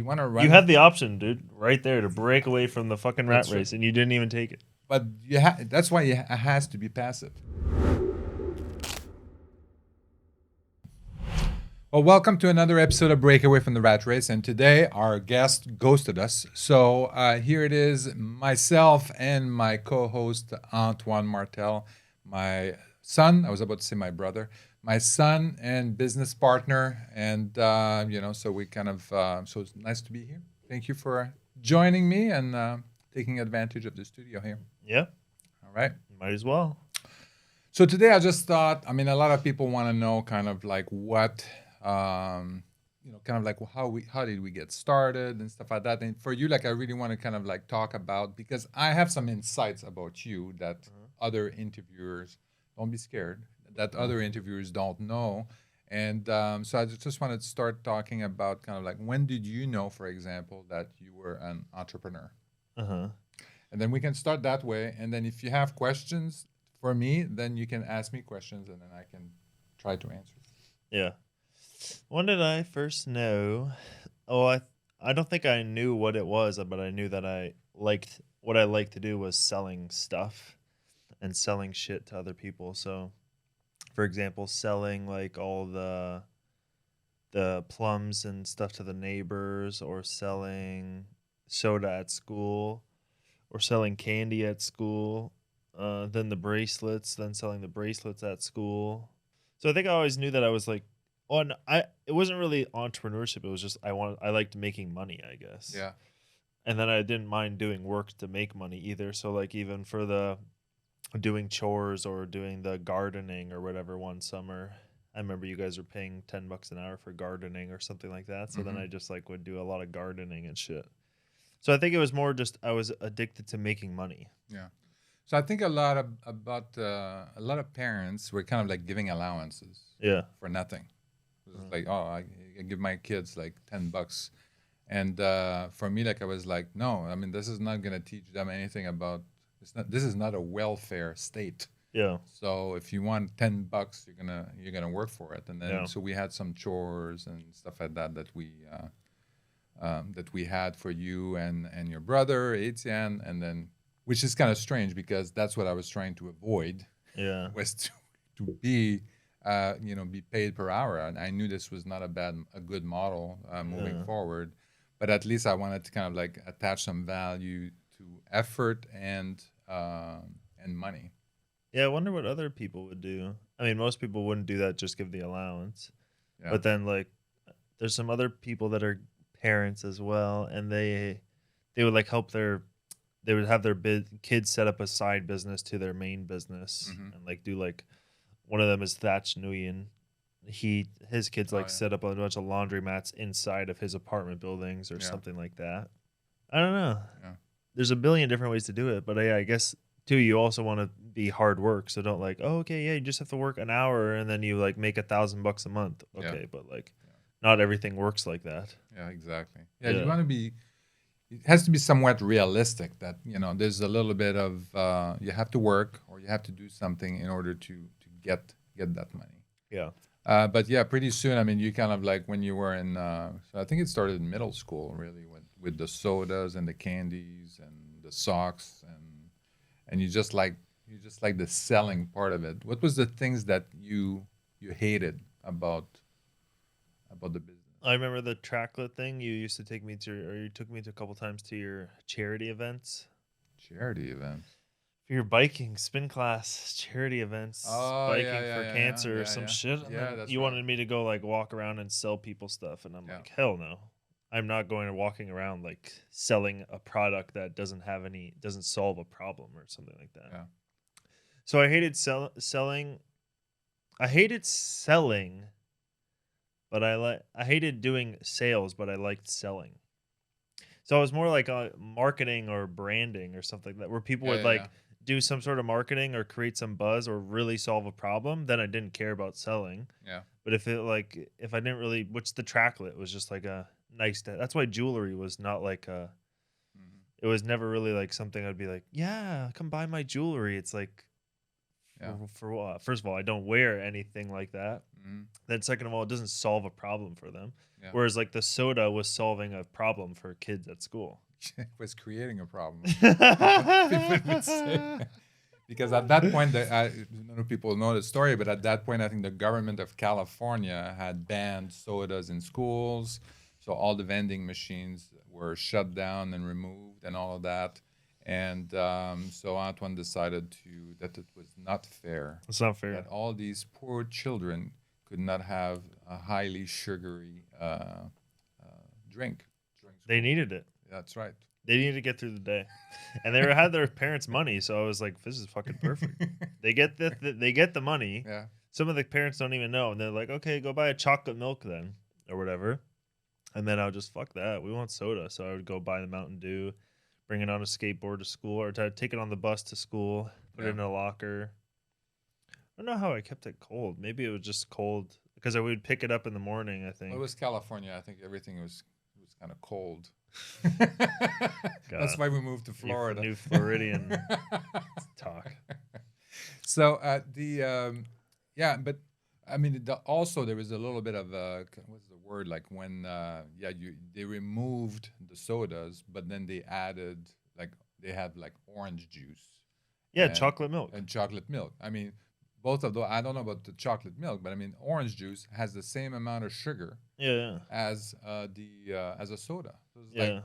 you want to run. You had the option, dude, right there to break away from the fucking rat That's right. race, and you didn't even take it. But that's why it has to be passive. Well, welcome to another episode of Breakaway from the Rat Race. And today our guest ghosted us. So here it is, myself and my co-host, Antoine Martel, my son, I was about to say my brother, my son and business partner. And, so we kind of, so it's nice to be here. Thank you for joining me and taking advantage of the studio here. Yeah. All right. Might as well. So today I just thought, a lot of people want to know kind of like what, kind of like how did we get started and stuff like that. And for you, like I really want to kind of like talk about, because I have some insights about you that other interviewers, don't be scared, that other interviewers don't know. And so I just wanted to start talking about kind of like, when did you know, for example, that you were an entrepreneur? Uh-huh. And then we can start that way. And then if you have questions for me, then you can ask me questions and then I can try to answer. Yeah. When did I first know? Oh, I don't think I knew what it was, but I knew that what I liked to do was selling stuff and selling shit to other people. So, for example, selling like all the plums and stuff to the neighbors, or selling soda at school, or selling candy at school, then the bracelets, then selling the bracelets at school. So I think I always knew that I was like, it wasn't really entrepreneurship. It was just I liked making money, I guess. Yeah. And then I didn't mind doing work to make money either. So like even for the doing chores or doing the gardening or whatever one summer, I remember you guys were paying $10 an hour for gardening or something like that. So then I just like would do a lot of gardening and shit. So I think it was more just I was addicted to making money. Yeah. So I think a lot of parents were kind of like giving allowances. Yeah. For nothing. It was like, I give my kids like $10. And for me, like I was like, no, this is not gonna teach them anything about this is not a welfare state. Yeah. So if you want $10, you're gonna work for it. And then so we had some chores and stuff like that we had for you and your brother, Etienne, and then which is kind of strange because that's what I was trying to avoid. Yeah. Was to be be paid per hour. And I knew this was not a good model moving forward, but at least I wanted to kind of like attach some value to effort and money. Yeah, I wonder what other people would do. Most people wouldn't do that, just give the allowance. Yeah. But then like there's some other people that are parents as well, and they would like they would have their kids set up a side business to their main business and like do like, one of them is Thatch Nguyen. His kids set up a bunch of laundromats inside of his apartment buildings or something like that. I don't know. Yeah. There's a billion different ways to do it, but I guess too you also want to be hard work. So don't like, you just have to work an hour and then you like make $1,000 a month. Okay, but like not everything works like that. Yeah, exactly. Yeah, you want to be. It has to be somewhat realistic that there's a little bit of you have to work or you have to do something in order to get that money. Yeah. But yeah, pretty soon, you kind of like when you were in, so I think it started in middle school, really, with the sodas and the candies and the socks, and you just like the selling part of it. What was the things that you hated about the business? I remember the tracklet thing. You used to take me to, or you took me to a couple times to your charity events. Charity events. For your biking spin class charity events, biking for cancer or some shit. Yeah, that's you wanted me to go like walk around and sell people stuff, and I'm like, hell no, I'm not going to walking around like selling a product that doesn't solve a problem or something like that. Yeah. So I hated selling. I hated selling, but I hated doing sales, but I liked selling. So it was more like marketing or branding or something like that, where people would do some sort of marketing or create some buzz or really solve a problem. Then I didn't care about selling. Yeah. But if I didn't really, which the tracklet was just like a nice. That's why jewelry was not like a. It was never really like something I'd be like, yeah, come buy my jewelry. It's like, Yeah. For what? First of all, I don't wear anything like that. Mm-hmm. Then second of all, it doesn't solve a problem for them. Yeah. Whereas like the soda was solving a problem for kids at school. It was creating a problem. People would say. Because at that point, I don't know if people know the story, but at that point, I think the government of California had banned sodas in schools. So all the vending machines were shut down and removed and all of that. And so Antoine decided that it was not fair. It's not fair. That all these poor children could not have a highly sugary drink. They needed it. That's right. They needed to get through the day, and they had their parents' money. So I was like, "This is fucking perfect." They get the money. Yeah. Some of the parents don't even know, and they're like, "Okay, go buy a chocolate milk then, or whatever." And then I would just fuck that. We want soda, so I would go buy the Mountain Dew, bring it on a skateboard to school, or take it on the bus to school, put it in a locker. I don't know how I kept it cold. Maybe it was just cold because I would pick it up in the morning. I think Well, it was California. I think everything was kind of cold. That's why we moved to Florida. New Floridian talk. So but I mean, also there was a little bit of what's the word, like when they removed the sodas, but then they added they had orange juice. Yeah, chocolate milk. And chocolate milk. I mean, both of those. I don't know about the chocolate milk, but I mean, orange juice has the same amount of sugar. Yeah. As as a soda. So it's Yeah.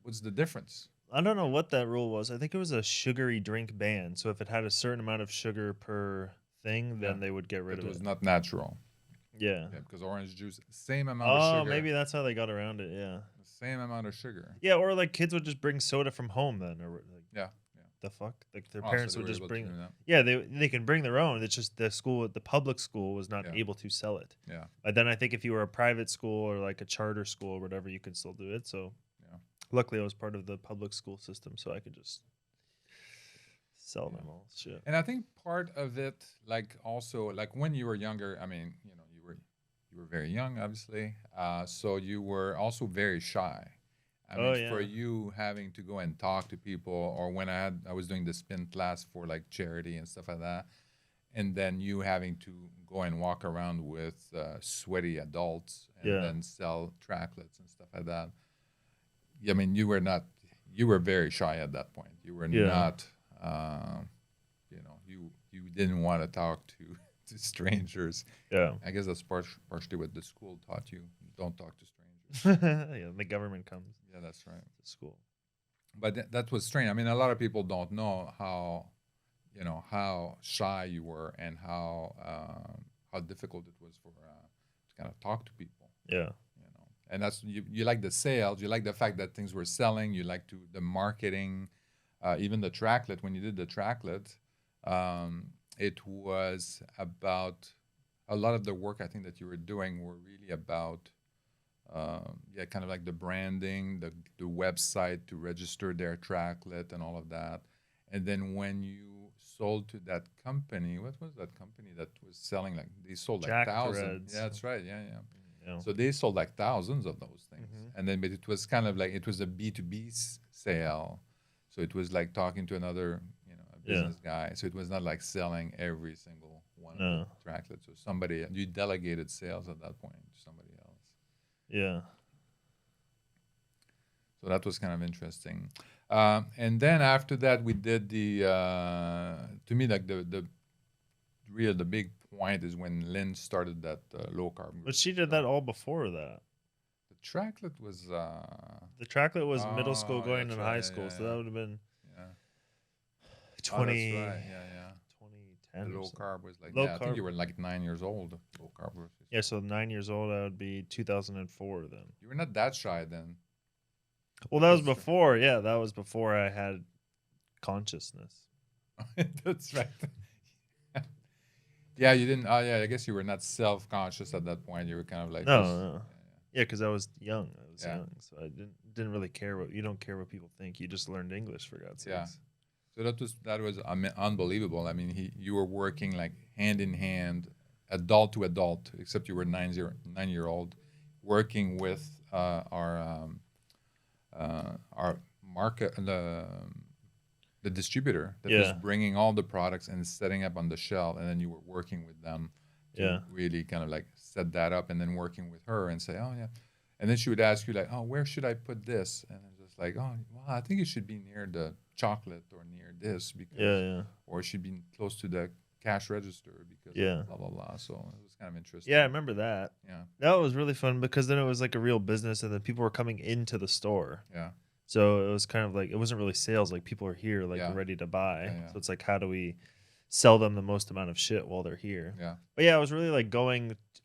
What's the difference? I don't know what that rule was. I think it was a sugary drink ban. So if it had a certain amount of sugar per thing, then they would get rid of it. It was not natural. Yeah. Because orange juice, same amount of sugar. Oh, maybe that's how they got around it. Yeah. The same amount of sugar. Yeah, or like kids would just bring soda from home then, or Yeah. the fuck, like their parents so would they were just able bring. to do that. Yeah, they can bring their own. It's just the public school was not able to sell it. Yeah. But then I think if you were a private school or like a charter school or whatever, you can still do it. So luckily I was part of the public school system, so I could just sell them all shit. And I think part of it, also when you were younger, I mean, you were very young, obviously. So you were also very shy. I mean, for you having to go and talk to people, or when I was doing the spin class for charity and stuff like that, and then you having to go and walk around with sweaty adults and then sell tracklets and stuff like that. I mean, you were very shy at that point. You were not, you didn't want to talk to strangers. Yeah. I guess that's partially what the school taught you. Don't talk to strangers. Yeah, the government comes. Yeah, that's right. To school. But that was strange. I mean, a lot of people don't know how shy you were and how difficult it was to kind of talk to people. Yeah. And that's you like the sales, you like the fact that things were selling, you like the marketing, even the tracklet. When you did the tracklet, it was about a lot of the work I think that you were doing were really about kind of like the branding, the website to register their tracklet and all of that. And then when you sold to that company, what was that company that was selling they sold Jack thousands? Threads. Yeah, that's right. Yeah. So they sold thousands of those things, and then but it was kind of it was a B2B sale, so it was talking to another a business guy. So it was not selling every single one of the tracklets. So you delegated sales at that point to somebody else. Yeah. So that was kind of interesting, and then after that we did to me the big point is when Lynn started that low carb group. But she did that all before that. The tracklet was the tracklet was middle school going into high school, so that would have been 20. That's right. Yeah. 2010. The low carb was low I think carb. you were 9 years old. Low carb was. Yeah, so 9 years old, I would be 2004 then. You were not that shy then. Well, that was before. Yeah, that was before I had consciousness. That's right. Yeah, you didn't. I guess you were not self-conscious at that point. You were kind of no. Yeah, because I was young. Young, so I didn't really care you don't care what people think. You just learned English, for God's sake. Yeah. So that was unbelievable. I mean, you were working hand in hand, adult to adult, except you were 9-year-old, working with our market the distributor that was bringing all the products and setting up on the shelf, and then you were working with them to really kind of like set that up, and then working with her and say, oh yeah, and then she would ask you like, oh, where should I put this? And it's just like, oh, well, I think it should be near the chocolate or near this because, or it should be close to the cash register because blah blah blah. So it was kind of interesting. Yeah, I remember that. Yeah, that was really fun because then it was like a real business, and then people were coming into the store. Yeah. So it was kind of like, it wasn't really sales. Like people are here, like ready to buy. Yeah. So it's like, how do we sell them the most amount of shit while they're here? Yeah. But yeah, it was really like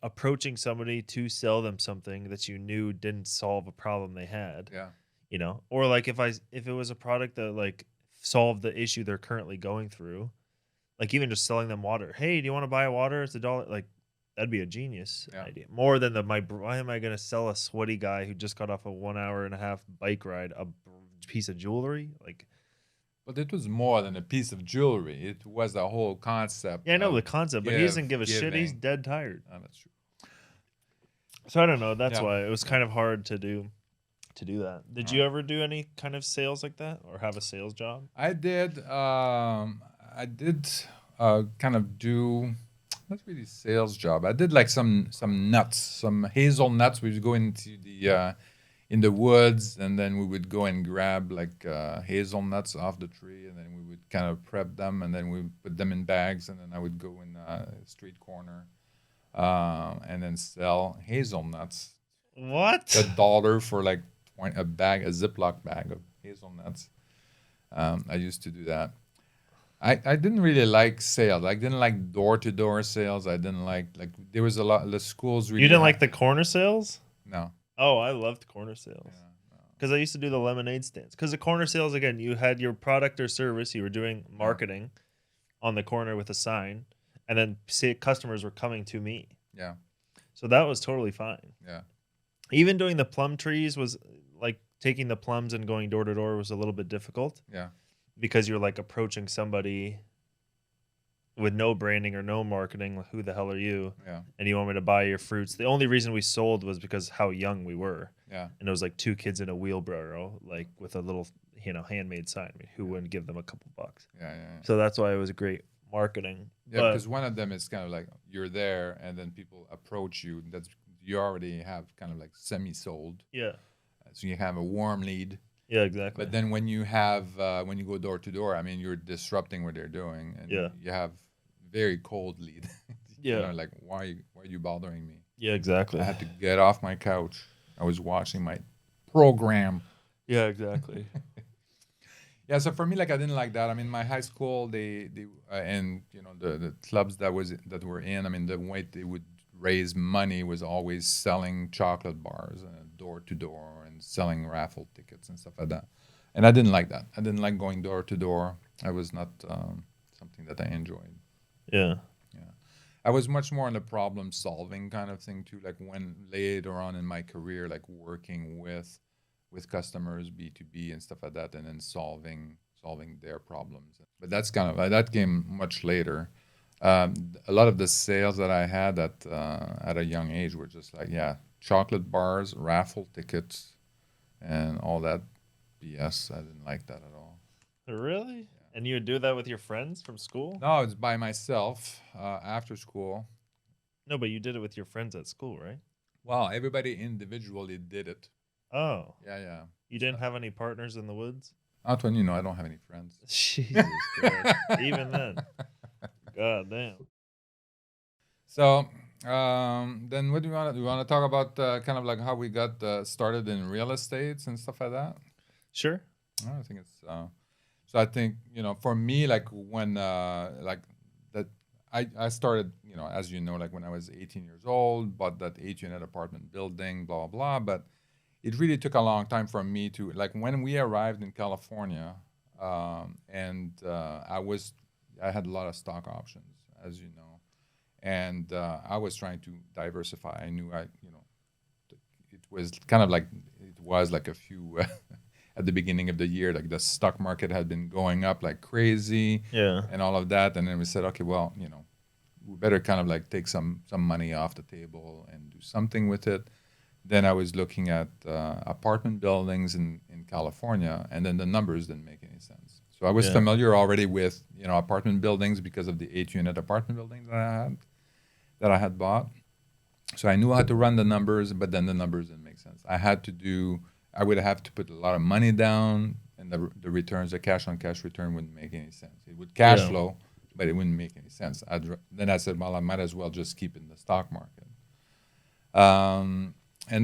approaching somebody to sell them something that you knew didn't solve a problem they had. Yeah. You know, or like if it was a product that like solved the issue they're currently going through, like even just selling them water. Hey, do you want to buy a water? It's $1. Like that'd be a genius idea. More than why am I going to sell a sweaty guy who just got off a 1.5-hour bike ride a piece of jewelry? Like, but it was more than a piece of jewelry. It was the whole concept. Yeah, I know the concept, but he doesn't give a shit. He's dead tired. Oh, that's true. So I don't know. That's why it was kind of hard to do that. Did you ever do any kind of sales like that or have a sales job? I did. Kind of do. Not really sales job. I did like some nuts, some hazelnuts. We would go into the in the woods, and then we would go and grab like hazelnuts off the tree, and then we would kind of prep them, and then we would put them in bags, and then I would go in a street corner, and then sell hazelnuts. What? $1 for like a Ziploc bag of hazelnuts. I used to do that. I didn't really like sales. I didn't like door-to-door sales. I didn't like there was a lot. The schools really. You didn't like the corner sales? No. Oh, I loved corner sales because I used to do the lemonade stands. Because the corner sales, again, you had your product or service. You were doing marketing on the corner with a sign, and then customers were coming to me. Yeah. So that was totally fine. Yeah. Even doing the plum trees was like taking the plums and going door to door was a little bit difficult. Yeah. Because you're like approaching somebody with no branding or no marketing. Like, who the hell are you? Yeah. And you want me to buy your fruits. The only reason we sold was because how young we were. Yeah. And it was like 2 kids in a wheelbarrow, like with a little, handmade sign. I mean, who wouldn't give them a couple bucks? Yeah. So that's why it was great marketing. Yeah, because one of them is kind of like you're there, and then people approach you. You already have kind of like semi-sold. Yeah. So you have a warm lead. Yeah, exactly. But then when you go door to door, I mean, you're disrupting what they're doing, and you have very cold lead. Like why are you bothering me? Yeah, exactly. I had to get off my couch. I was watching my program. Yeah, exactly. Yeah, so for me, like I didn't like that. I mean, my high school, they and the clubs that were in. I mean, the way they would raise money was always selling chocolate bars door to door and selling raffle tickets and stuff like that. And I didn't like that. I didn't like going door to door. I was not something that I enjoyed. Yeah. I was much more on the problem solving kind of thing too. Like when later on in my career, like working with customers, B2B and stuff like that, and then solving their problems. But that's kind of that came much later. A lot of the sales that I had at a young age were just like chocolate bars, raffle tickets, and all that BS. I didn't like that at all. Really? Yeah. And you would do that with your friends from school? No, it's by myself after school. No, but you did it with your friends at school, right? Well, everybody individually did it. Oh. Yeah. You didn't have any partners in the woods? Antoine, I don't have any friends. Jesus Christ. Even then. God damn. So then what do you want to do? You want to talk about kind of like how we got started in real estate and stuff like that? Sure. I think it's so I think for me, like when like that I started as like when I was 18 years old, bought that 8-unit apartment building, blah blah blah. But it really took a long time for me to like when we arrived in California, and I had a lot of stock options, as you know, and I was trying to diversify. I knew it was kind of like it was like a few at the beginning of the year, like the stock market had been going up like crazy, and all of that, and then we said, okay, well, we better kind of like take some money off the table and do something with it. Then I was looking at apartment buildings in California, and then the numbers didn't make any sense. So So I was Yeah. familiar already with, apartment buildings because of the 8-unit apartment building that I had bought. So I knew how to run the numbers, but then the numbers didn't make sense. I would have to put a lot of money down, and the returns, the cash on cash return wouldn't make any sense. It would cash Yeah. flow, but it wouldn't make any sense. Then I said, well, I might as well just keep it in the stock market. And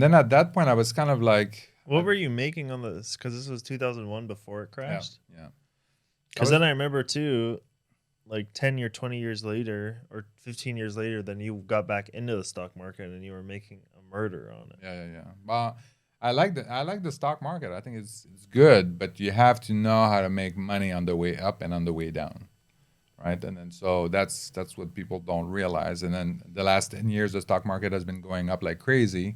then at that point, I was kind of like, What were you making on this? Because this was 2001 before it yeah, crashed. yeah. Because then I remember too, like 10 or 20 years later, or 15 years later, then you got back into the stock market and you were making a murder on it. Yeah. Well, I like the stock market. I think it's good, but you have to know how to make money on the way up and on the way down, right? And then so that's what people don't realize. And then the last 10 years, the stock market has been going up like crazy.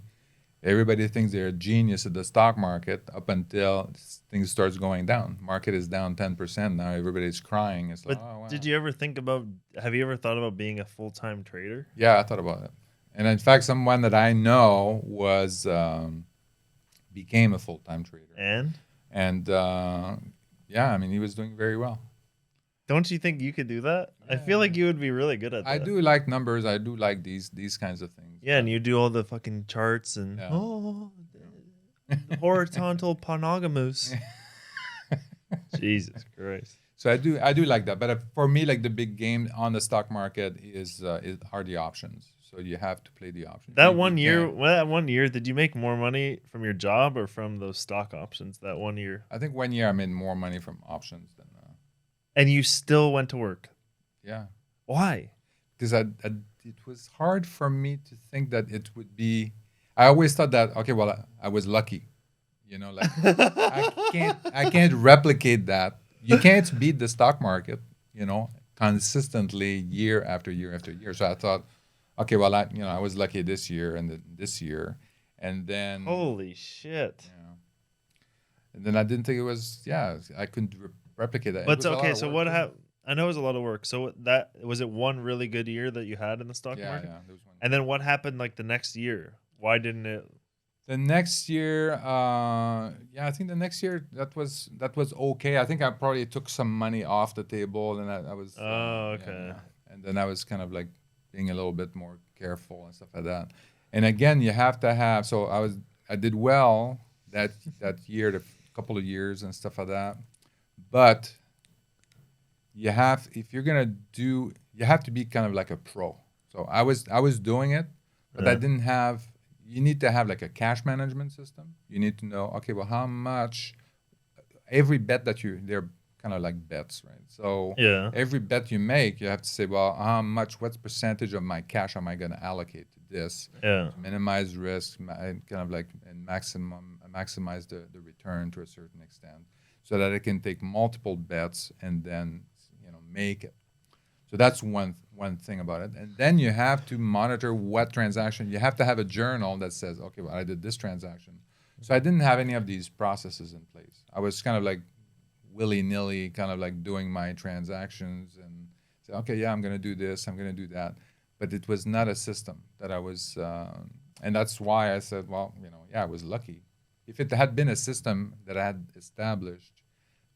Everybody thinks they're a genius at the stock market up until things starts going down. Market is down 10% now. Everybody's crying. It's like, But oh wow. did you ever have you ever thought about being a full-time trader? Yeah, I thought about it. And in fact, someone that I know became a full-time trader. And yeah, I mean, he was doing very well. Don't you think you could do that? I feel like you would be really good at that. I do like numbers. I do like these kinds of things. Yeah, and you do all the fucking charts and the horizontal ponogamous. Jesus Christ. So I do like that. But for me, like the big game on the stock market are the options. So you have to play the options. That one year, did you make more money from your job or from those stock options that 1 year? I think 1 year I made more money from options than. And you still went to work. Yeah. Why? Because it was hard for me to think that it would be. I always thought that I was lucky, like I can't replicate that. You can't beat the stock market, consistently year after year after year. So I thought, I was lucky this year and this year, and then holy shit. And then I didn't think it was. Yeah, I couldn't replicate that. But okay, so what happened? I know it was a lot of work. So that was it. One really good year that you had in the stock market. Yeah, there was one. And then what happened like the next year? Why didn't it? The next year, I think the next year that was okay. I think I probably took some money off the table, and I was. Oh, okay. And then I was kind of like being a little bit more careful and stuff like that. And again, you have to have. So I did well that year, the couple of years and stuff like that. But you have to be kind of like a pro. So I was doing it, but I didn't have. You need to have like a cash management system. You need to know, okay, well, how much every bet they're kind of like bets, right? So every bet you make, you have to say, well, what's percentage of my cash am I going to allocate to this to minimize risk, kind of like and maximize the return to a certain extent, so that I can take multiple bets and then make it. So that's one thing about it. And then you have to monitor what transaction. You have to have a journal that says, okay, well, I did this transaction. So I didn't have any of these processes in place. I was kind of like willy-nilly, kind of like doing my transactions and say, okay, yeah, I'm going to do this, I'm going to do that. But it was not a system that I was, and that's why I said, well, I was lucky. If it had been a system that I had established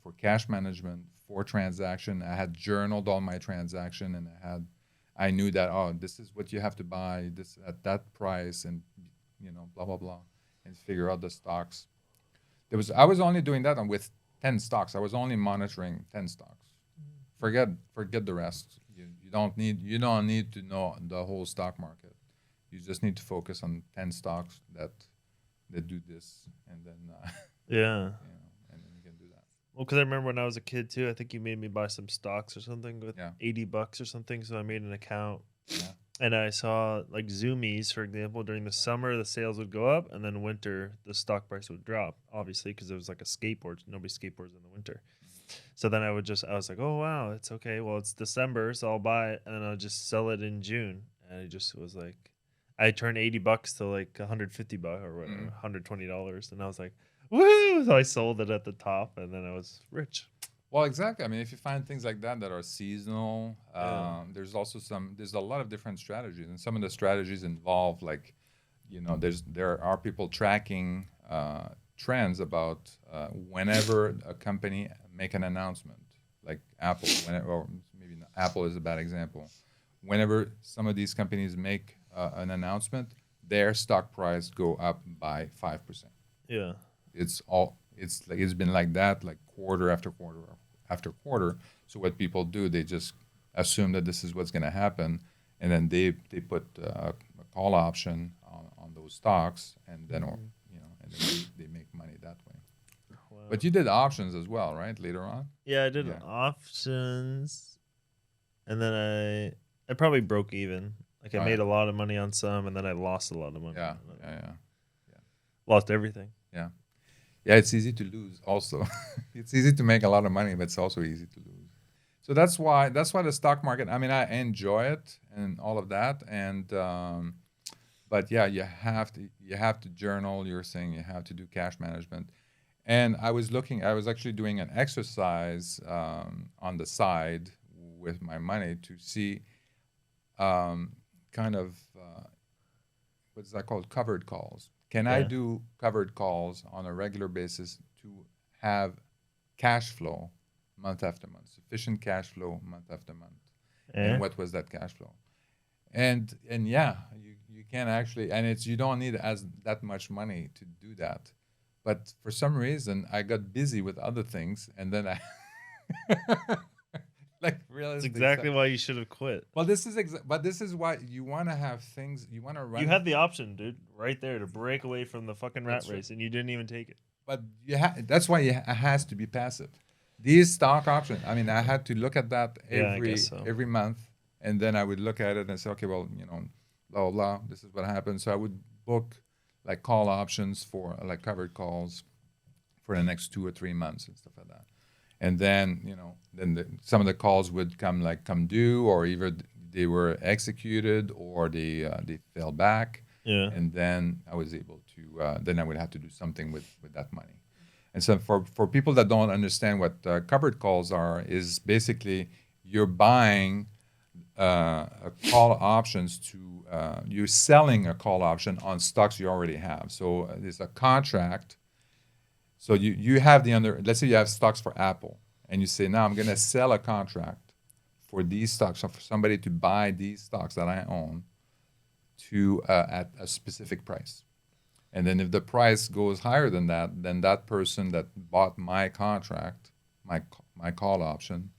for cash management, for transaction, I had journaled all my transaction, and I knew that this is what you have to buy this at that price, and blah blah blah, and figure out the stocks. I was only doing that with 10 stocks. I was only monitoring 10 stocks. Forget the rest. You don't need to know the whole stock market. You just need to focus on 10 stocks that do this, and then and then you can do that. Well, because I remember when I was a kid too, I think you made me buy some stocks or something with $80 or something. So I made an account, and I saw like Zoomies, for example. During the summer, the sales would go up, and then winter, the stock price would drop. Obviously, because it was like a skateboard. Nobody skateboards in the winter. So then I was like, oh wow, it's okay. Well, it's December, so I'll buy it, and then I'll just sell it in June. And it just was like, I turned $80 to like $150 or whatever, $120, and I was like, woo! So I sold it at the top, and then I was rich. Well, exactly. I mean, if you find things like that are seasonal, there's also there's a lot of different strategies, and some of the strategies involve like, there are people tracking trends about whenever a company make an announcement. like Apple, or maybe not, Apple is a bad example. Whenever some of these companies make an announcement, their stock price go up by 5%. Yeah. It's been like that, like quarter after quarter after quarter. So what people do, they just assume that this is what's going to happen, and then they put a call option on those stocks, and then and then they make money that way. Wow. But you did options as well, right? Later on. Yeah, I did Yeah. options, and then I probably broke even. Like I Oh, made yeah. a lot of money on some, and then I lost a lot of money. Yeah, on yeah, others. yeah, Lost everything. yeah. Yeah, it's easy to lose. Also, it's easy to make a lot of money, but it's also easy to lose. So that's why the stock market. I mean, I enjoy it and all of that, and but yeah, you have to journal. You're saying you have to do cash management. And I was actually doing an exercise on the side with my money to see kind of what's that called? Covered calls. Can I Yeah. do covered calls on a regular basis to have cash flow month after month, sufficient cash flow month after month? And Eh? what was that cash flow? And yeah, you can actually, and it's you don't need as that much money to do that. But for some reason, I got busy with other things, and then I like That's realistic exactly stuff. why you should have quit. Well, but this is why you want to have things. You want to run. You had the option, dude, right there to break away from the fucking rat That's right. race, and you didn't even take it. But that's why it has to be passive. These stock options. I mean, I had to look at that Yeah, I guess so. every month, and then I would look at it and say, okay, well, blah blah blah. This is what happened. So I would book like call options for like covered calls for the next 2 or 3 months and stuff like that. And then some of the calls would come due, or either they were executed or they fell back. Yeah. And then I was able to then I would have to do something with that money. And so for people that don't understand what covered calls are, is basically you're buying a call options to you're selling a call option on stocks you already have. So there's a contract. So you have let's say you have stocks for Apple, and you say, now I'm going to sell a contract for these stocks, so for somebody to buy these stocks that I own to at a specific price. And then if the price goes higher than that, then that person that bought my contract, my call option,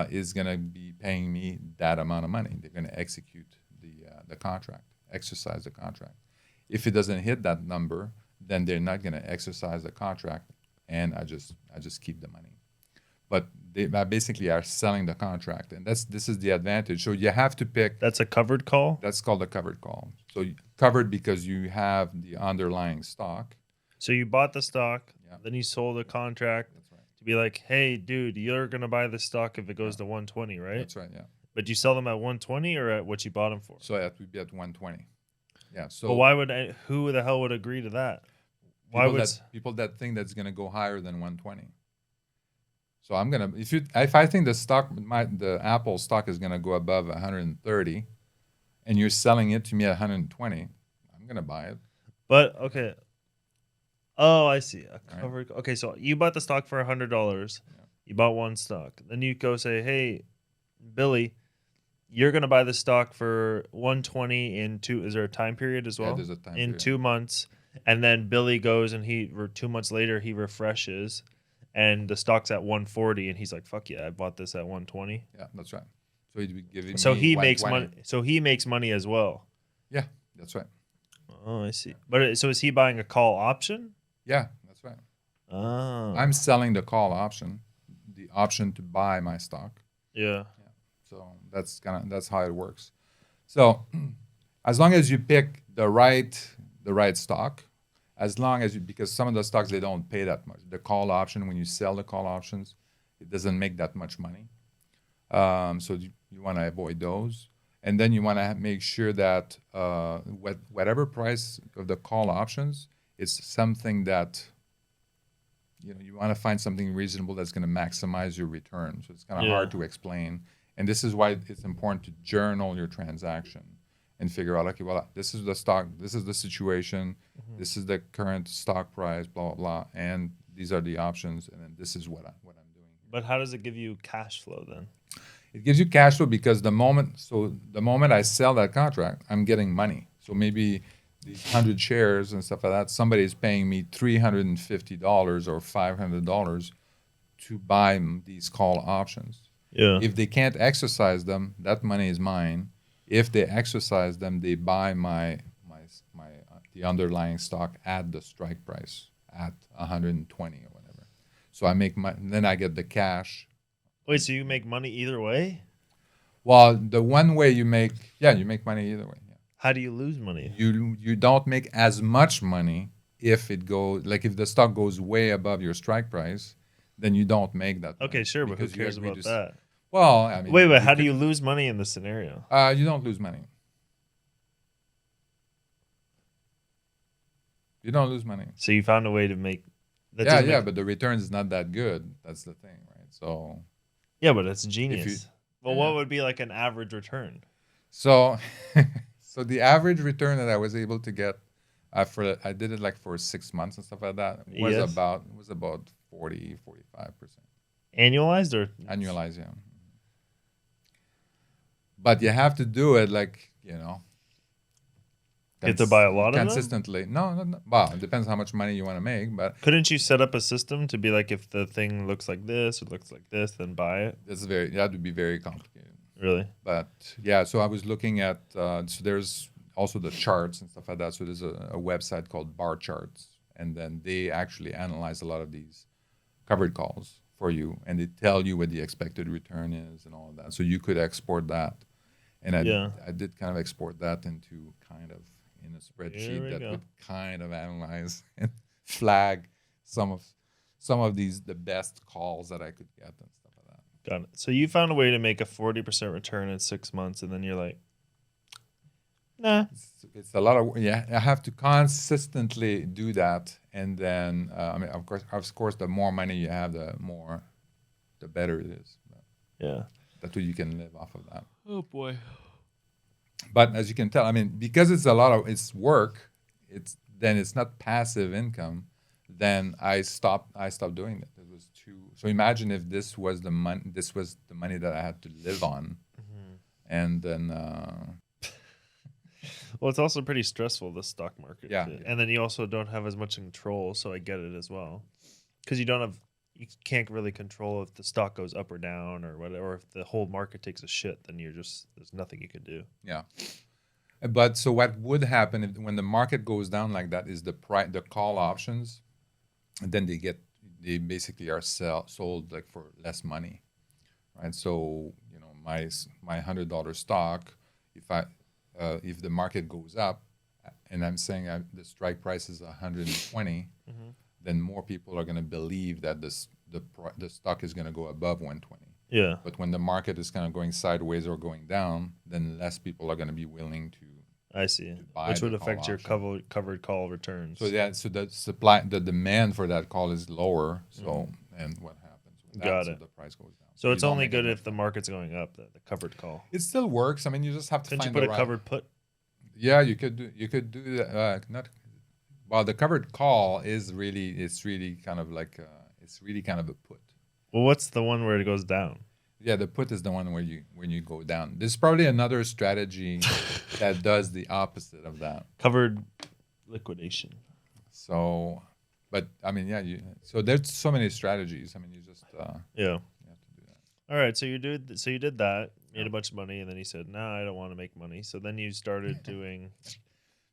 is going to be paying me that amount of money. They're going to execute the contract, exercise the contract. If it doesn't hit that number, then they're not going to exercise the contract, and I just keep the money. But they basically are selling the contract, and this is the advantage. So you have to pick. That's a covered call. That's called a covered call. So covered because you have the underlying stock. So you bought the stock, Yeah. then you sold a contract That's right. to be like, hey, dude, you're gonna buy the stock if it goes to 120, right? That's right. Yeah. But you sell them at 120 or at what you bought them for? So it would be at 120. Yeah. So But why would who the hell would agree to that? Why people would people that think that's going to go higher than 120. So I'm gonna if I think the Apple stock is gonna go above 130, and you're selling it to me at 120, I'm gonna buy it. But okay. Oh, I see. A Right. covered. Okay, so you bought the stock for $100. Yeah. You bought one stock. Then you go say, "Hey, Billy, you're gonna buy the stock for 120 in two." Is there a time period as Yeah, well? there's a time In period. 2 months, and then Billy goes and 2 months later he refreshes, and the stock's at 140, and he's like, "Fuck yeah, I bought this at 120." Yeah, that's right. So he'd be giving So me he makes 120. money. So he makes money as well. Yeah, that's right. Oh, I see. But so is he buying a call option? Yeah, that's right. Oh, I'm selling the call option, the option to buy my stock. yeah. So that's how it works. So as long as you pick the right stock, as long as because some of the stocks they don't pay that much. The call option, when you sell the call options, it doesn't make that much money. So you want to avoid those, and then you want to make sure that whatever price of the call options, it's something that you want to find something reasonable that's going to maximize your return. So it's kind of hard to explain, and this is why it's important to journal your transaction and figure out, okay, well, this is the stock, this is the situation, this is the current stock price, blah blah blah, and these are the options, and then this is what I'm doing But how does it give you cash flow then? It gives you cash flow because the moment I sell that contract, I'm getting money. So maybe these 100 shares and stuff like that, somebody is paying me $350 or $500 to buy these call options. Yeah. If they can't exercise them, that money is mine. If they exercise them, they buy the underlying stock at the strike price at 120 or whatever. So I make then I get the cash. Wait, so you make money either way? Well, the one way you make money either way. Yeah. How do you lose money? You don't make as much money if it goes if the stock goes way above your strike price, then you don't make that. Okay, money sure, but who because you cares agree about to that? Well, I mean, Wait, how do you lose money in this scenario? You don't lose money. You don't lose money. So you found a way to make. But the return is not that good. That's the thing, right? So. Yeah, but it's genius. What would be like an average return? So, so the average return that I was able to get, I did it like for 6 months and stuff like that, was about 40-45%. Annualized or annualized? Yeah. But you have to do it you have to buy a lot of consistently. No. Well, it depends how much money you want to make. But couldn't you set up a system to be like, if the thing looks like this or looks like this, then buy it? That would be very complicated. Really? But yeah, so I was looking at so there's also the charts and stuff like that. So there's a website called Bar Charts, and then they actually analyze a lot of these covered calls for you, and they tell you what the expected return is and all of that. So you could export that, and I did kind of export that into kind of in a spreadsheet that would kind of analyze and flag some of these the best calls that I could get and stuff like that. Got it. So you found a way to make a 40% return in 6 months, and then you're like, nah. It's a lot of I have to consistently do that, and then I mean, of course, the more money you have, the better it is. But yeah, that's what you can live off of that. Oh boy. But as you can tell, I mean, because it's work, it's not passive income. Then I stopped doing it. It was too. So imagine if this was the money that I had to live on, and then. Well, it's also pretty stressful, the stock market. Yeah. And then you also don't have as much control, so I get it as well. Because you can't really control if the stock goes up or down or whatever. Or if the whole market takes a shit, then there's nothing you can do. Yeah. But so what would happen when the market goes down like that is the call options, and then they basically are sold like for less money, right? So my $100 stock, if the market goes up, and I'm saying the strike price is 120, then more people are going to believe that the stock is going to go above 120. Yeah. But when the market is kind of going sideways or going down, then less people are going to be willing to. I see. Which would affect your covered call returns. So the demand for that call is lower. So and what happens? With that, Got it. So the price goes down. So it's only good if the market's going up. The covered call. It still works. I mean, you just have to Couldn't find you put the a covered put? Yeah, you could do that. Well, the covered call is really kind of like a put. Well, what's the one where it goes down? Yeah, the put is the one when you go down. There's probably another strategy that does the opposite of that. Covered liquidation. So, but I mean, so there's so many strategies. I mean, you just yeah. You have to do that. All right, so you did that, made a bunch of money, and then you said, "No, I don't want to make money." So then you started doing.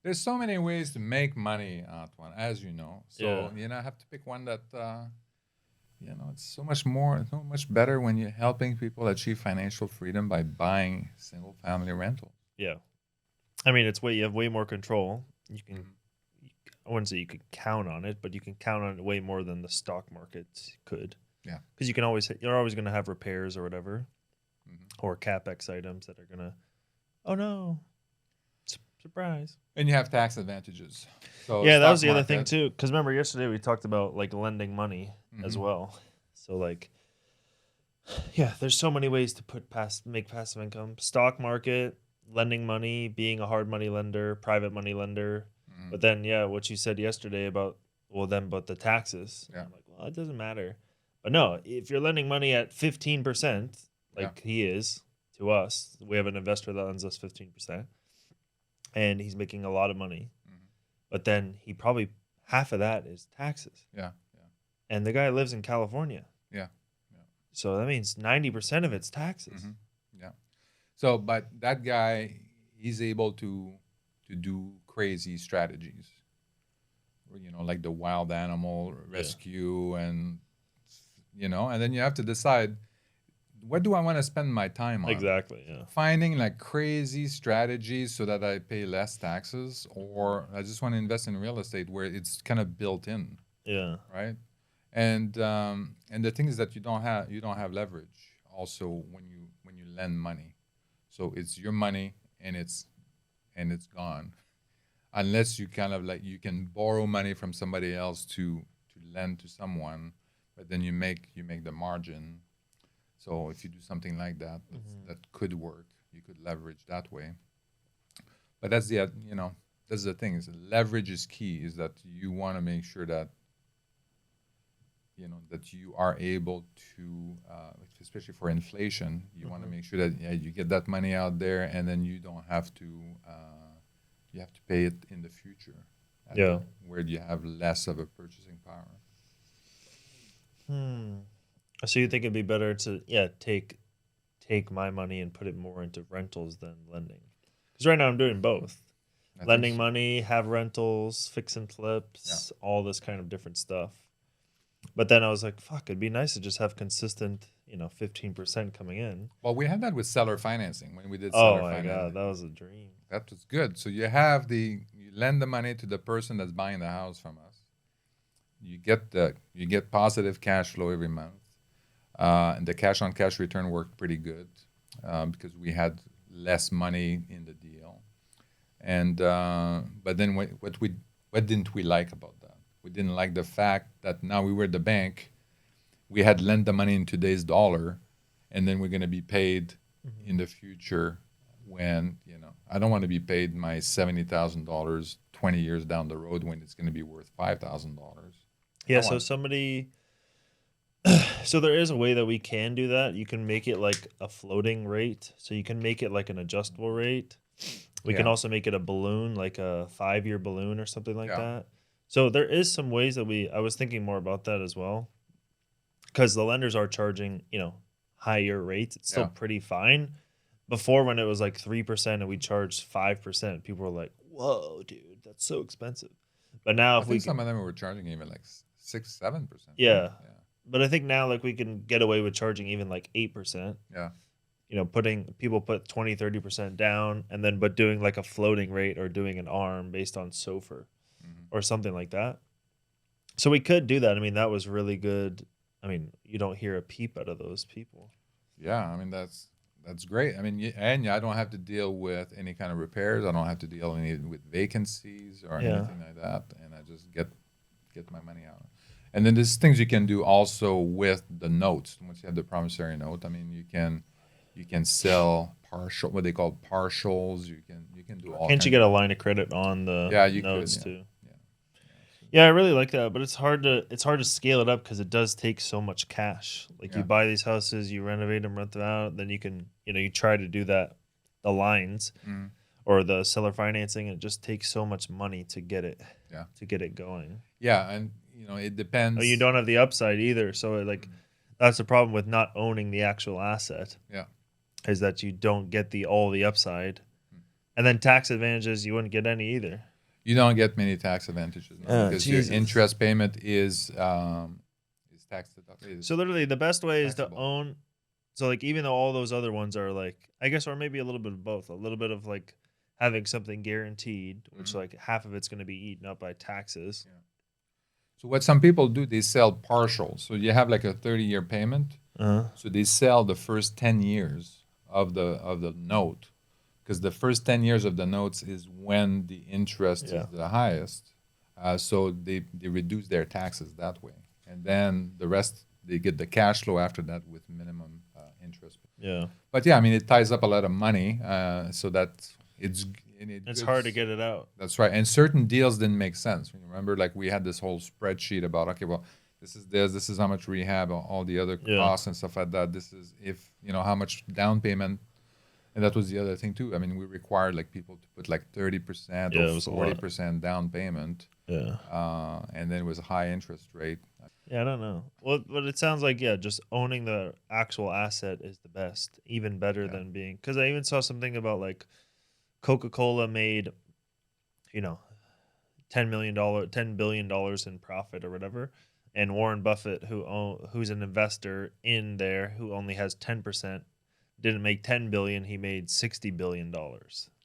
There's so many ways to make money, Antoine, as you know. So I have to pick one that. It's so much better when you're helping people achieve financial freedom by buying single-family rental. Yeah, I mean, you have way more control. You can, I wouldn't say you could count on it, but you can count on it way more than the stock market could. Yeah, because you're always going to have repairs or whatever, or capex items that are gonna. Oh no! Surprise. And you have tax advantages. So yeah, that was the other thing too. Because remember yesterday we talked about like lending money as well. So like, yeah, there's so many ways to make passive income. Stock market, lending money, being a hard money lender, private money lender. But then what you said yesterday about the taxes. Yeah. I'm like, well, it doesn't matter. But no, if you're lending money at 15%, Yeah. like he is to us, we have an investor that lends us 15%, and he's making a lot of money. Mhm. But then he probably half of that is taxes. Yeah. And the guy lives in California. Yeah. So that means 90% of it's taxes. Mhm. Yeah. So, but that guy, he's able to do crazy strategies. You know, like the wild animal rescue, and and then you have to decide, what do I want to spend my time on? Exactly. Yeah. Finding like crazy strategies so that I pay less taxes, or I just want to invest in real estate where it's kind of built in, Yeah. right? And the thing is that you don't have leverage also when you lend money, so it's your money, and it's gone, unless you kind of like you can borrow money from somebody else to lend to someone, but then you make the margin. So if you do something like that, that could work. You could leverage that way. But that's that's the thing, is leverage is key. Is that you want to make sure that that you are able to, especially for inflation, you want to make sure that you get that money out there, and then you don't have to pay it in the future. Yeah. Where you have less of a purchasing power. So you think it'd be better to take my money and put it more into rentals than lending? Because right now I'm doing both. Lending money, have rentals, fix and flips, all this kind of different stuff. But then I was like, fuck, it'd be nice to just have consistent, 15% coming in. Well, we had that with seller financing when we did Oh seller my financing. God, that was a dream. That was good. So you lend the money to the person that's buying the house from us. You get positive cash flow every month, and the cash on cash return worked pretty good, because we had less money in the deal. And but then what didn't we like about that? We didn't like the fact that now we were the bank, we had lent the money in today's dollar, and then we're going to be paid in the future when, I don't want to be paid my $70,000 20 years down the road when it's going to be worth $5,000. Yeah, so so there is a way that we can do that. You can make it like a floating rate. So you can make it like an adjustable rate. We can also make it a balloon, like a 5-year balloon or something like that. So there is some ways that I was thinking more about that as well, because the lenders are charging, higher rates. It's still pretty fine. Before, when it was like 3% and we charged 5%, people were like, "Whoa, dude, that's so expensive." But now, I think some of them were charging even like 6-7%. Yeah. But I think now, like, we can get away with charging even like 8%. Yeah. People put 20-30% down, and then but doing like a floating rate or doing an ARM based on SOFR or something like that. So we could do that. I mean, that was really good. I mean, you don't hear a peep out of those people. Yeah, I mean that's great. I mean, and I don't have to deal with any kind of repairs. I don't have to deal with vacancies or anything like that, and I just get my money out. And then there's things you can do also with the notes. Once you have the promissory note, I mean, you can sell what they call partials. You can do all. Can't you get a line of credit on the notes too? Yeah, I really like that, but it's hard to scale it up because it does take so much cash. Like you buy these houses, you renovate them, rent them out, then you can, you try to do the lines or the seller financing. It just takes so much money to get it going. Yeah, and it depends. Oh, you don't have the upside either, so that's the problem with not owning the actual asset. Yeah, is that you don't get all the upside, and then tax advantages you wouldn't get any either. You don't get many tax advantages because your interest payment is tax deductible. So literally, the best way is to own. So even though all those other ones are I guess, or maybe a little bit of both, a little bit of having something guaranteed, which half of it's going to be eaten up by taxes. Yeah. So what some people do, they sell partials. So you have like a 30-year payment. So they sell the first 10 years of the note. Because the first 10 years of the notes is when the interest is the highest. So they reduce their taxes that way. And then the rest, they get the cash flow after that with minimum interest. Yeah. But yeah, I mean, it ties up a lot of money. So that it's hard to get it out. That's right. And certain deals didn't make sense. Remember, we had this whole spreadsheet about, okay, well, This is how much rehab, all the other Yeah. costs and stuff like that. This is if how much down payment, and that was the other thing too. I mean, we required like people to put like 30% Yeah, or it was a lot. 40% down payment, Yeah. and then it was a high interest rate. Yeah, I don't know. Well, but it sounds like just owning the actual asset is the best, even better Yeah. than being. Because I even saw something about like Coca-Cola made, $10 billion in profit or whatever, and Warren Buffett, who's an investor in there, who only has 10%, didn't make 10 billion. He made $60 billion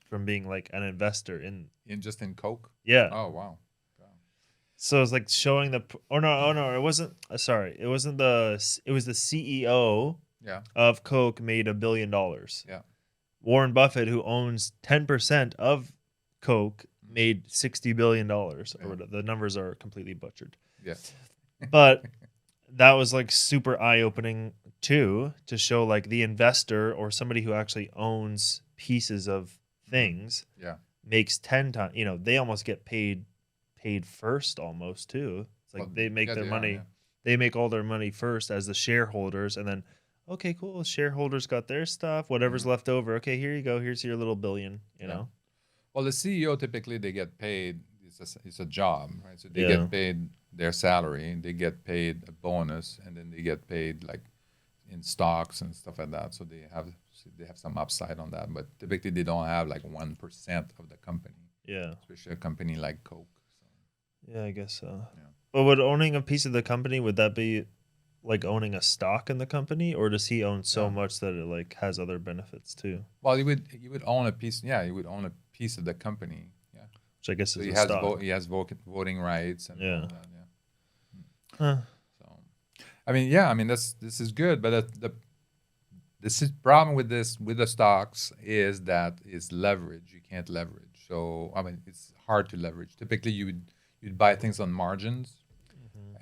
from being like an investor in. Just in Coke. Yeah. Oh wow. So it's like showing no, it wasn't. Sorry, it wasn't it was the CEO Yeah. of Coke made $1 billion. Yeah. Warren Buffett, who owns 10% of Coke, made $60 billion or whatever. The numbers are completely butchered. Yeah. But that was like super eye-opening too, to show like the investor or somebody who actually owns pieces of things Yeah. makes 10 times. They almost get paid first almost too. It's like they make their money. Yeah. They make all their money first as the shareholders, and then okay, cool. Shareholders got their stuff. Whatever's left over. Okay, here you go. Here's your little billion. You know. Well, the CEO typically they get paid. It's a job, right? So they get paid their salary, they get paid a bonus, and then they get paid like in stocks and stuff like that. So they have some upside on that, but typically they don't have like 1% of the company. Yeah. Especially a company like Coke. So. Yeah, I guess so. Yeah. But would owning a piece of the company, would that be like owning a stock in the company, or does he own so much that it like has other benefits too? Well, he would own a piece. Yeah, he would own a piece of the company. Yeah. Which I guess So is he a has stock. he has voting rights and all that, Huh. So, I mean, this is good, but this is problem with the stocks is that it's leverage. You can't leverage. So I mean, it's hard to leverage. Typically, you'd buy things on margins,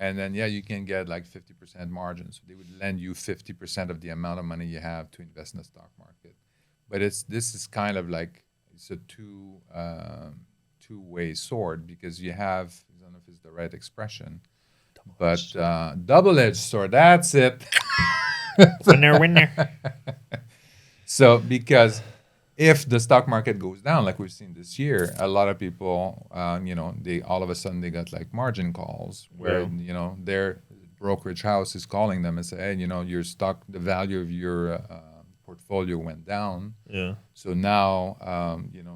and then you can get like 50% margins. So they would lend you 50% of the amount of money you have to invest in the stock market. But this is kind of like it's a two-way sword, because you have, I don't know if it's the right expression, but double-edged sword. That's it. Winner. So because if the stock market goes down, like we've seen this year, a lot of people, they all of a sudden they got like margin calls where their brokerage house is calling them and say, hey, your stock, the value of your portfolio went down. Yeah. So now,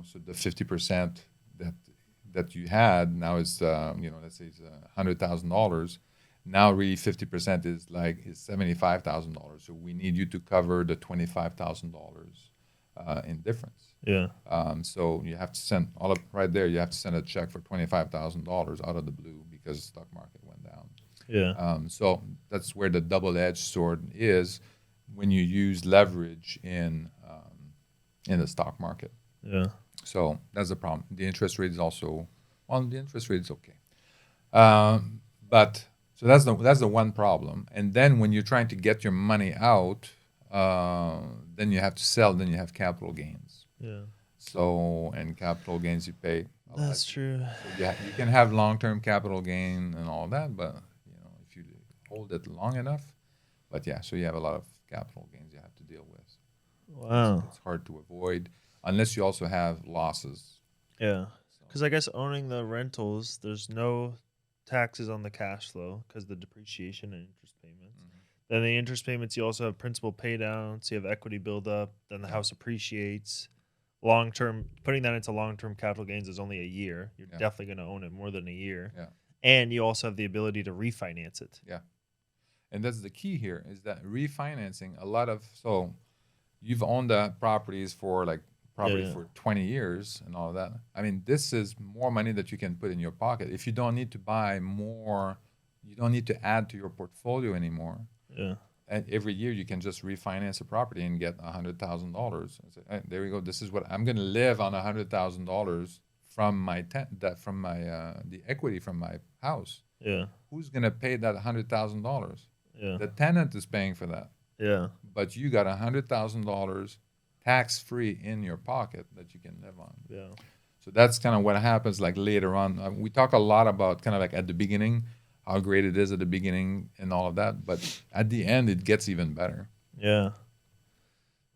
so the 50% that you had now is, let's say it's $100,000. Now really 50% is $75,000. So we need you to cover the $25,000 in difference. Yeah. So you have to send right there. You have to send a check for $25,000 out of the blue because the stock market went down. Yeah. So that's where the double-edged sword is when you use leverage in the stock market. Yeah. So that's the problem. The interest rate is also the interest rate is okay, but so that's the one problem. And then when you're trying to get your money out, then you have to sell. Then you have capital gains. Yeah. So and capital gains you pay. That's true. So you can have long-term capital gain and all that, but if you hold it long enough, so you have a lot of capital gains you have to deal with. Wow. So it's hard to avoid unless you also have losses. Yeah. Because I guess owning the rentals, there's no taxes on the cash flow because the depreciation and interest payments. Then the interest payments, you also have principal pay down, so you have equity build up. Then the house appreciates. Long term, putting that into long term capital gains is only a year. You're definitely going to own it more than a year. Yeah. And you also have the ability to refinance it. Yeah. And that's the key here is that refinancing so you've owned the properties for for 20 years and all of that. I mean, this is more money that you can put in your pocket. If you don't need to buy more, you don't need to add to your portfolio anymore. Yeah. And every year you can just refinance a property and get $100,000. And say, hey, there we go. This is what I'm going to live on $100,000 from the equity from my house. Yeah. Who's going to pay that $100,000? Yeah. The tenant is paying for that. Yeah. But you got $100,000 tax-free in your pocket that you can live on. Yeah. So that's kind of what happens like later on. We talk a lot about kind of like at the beginning how great it is at the beginning and all of that. But at the end, it gets even better. Yeah.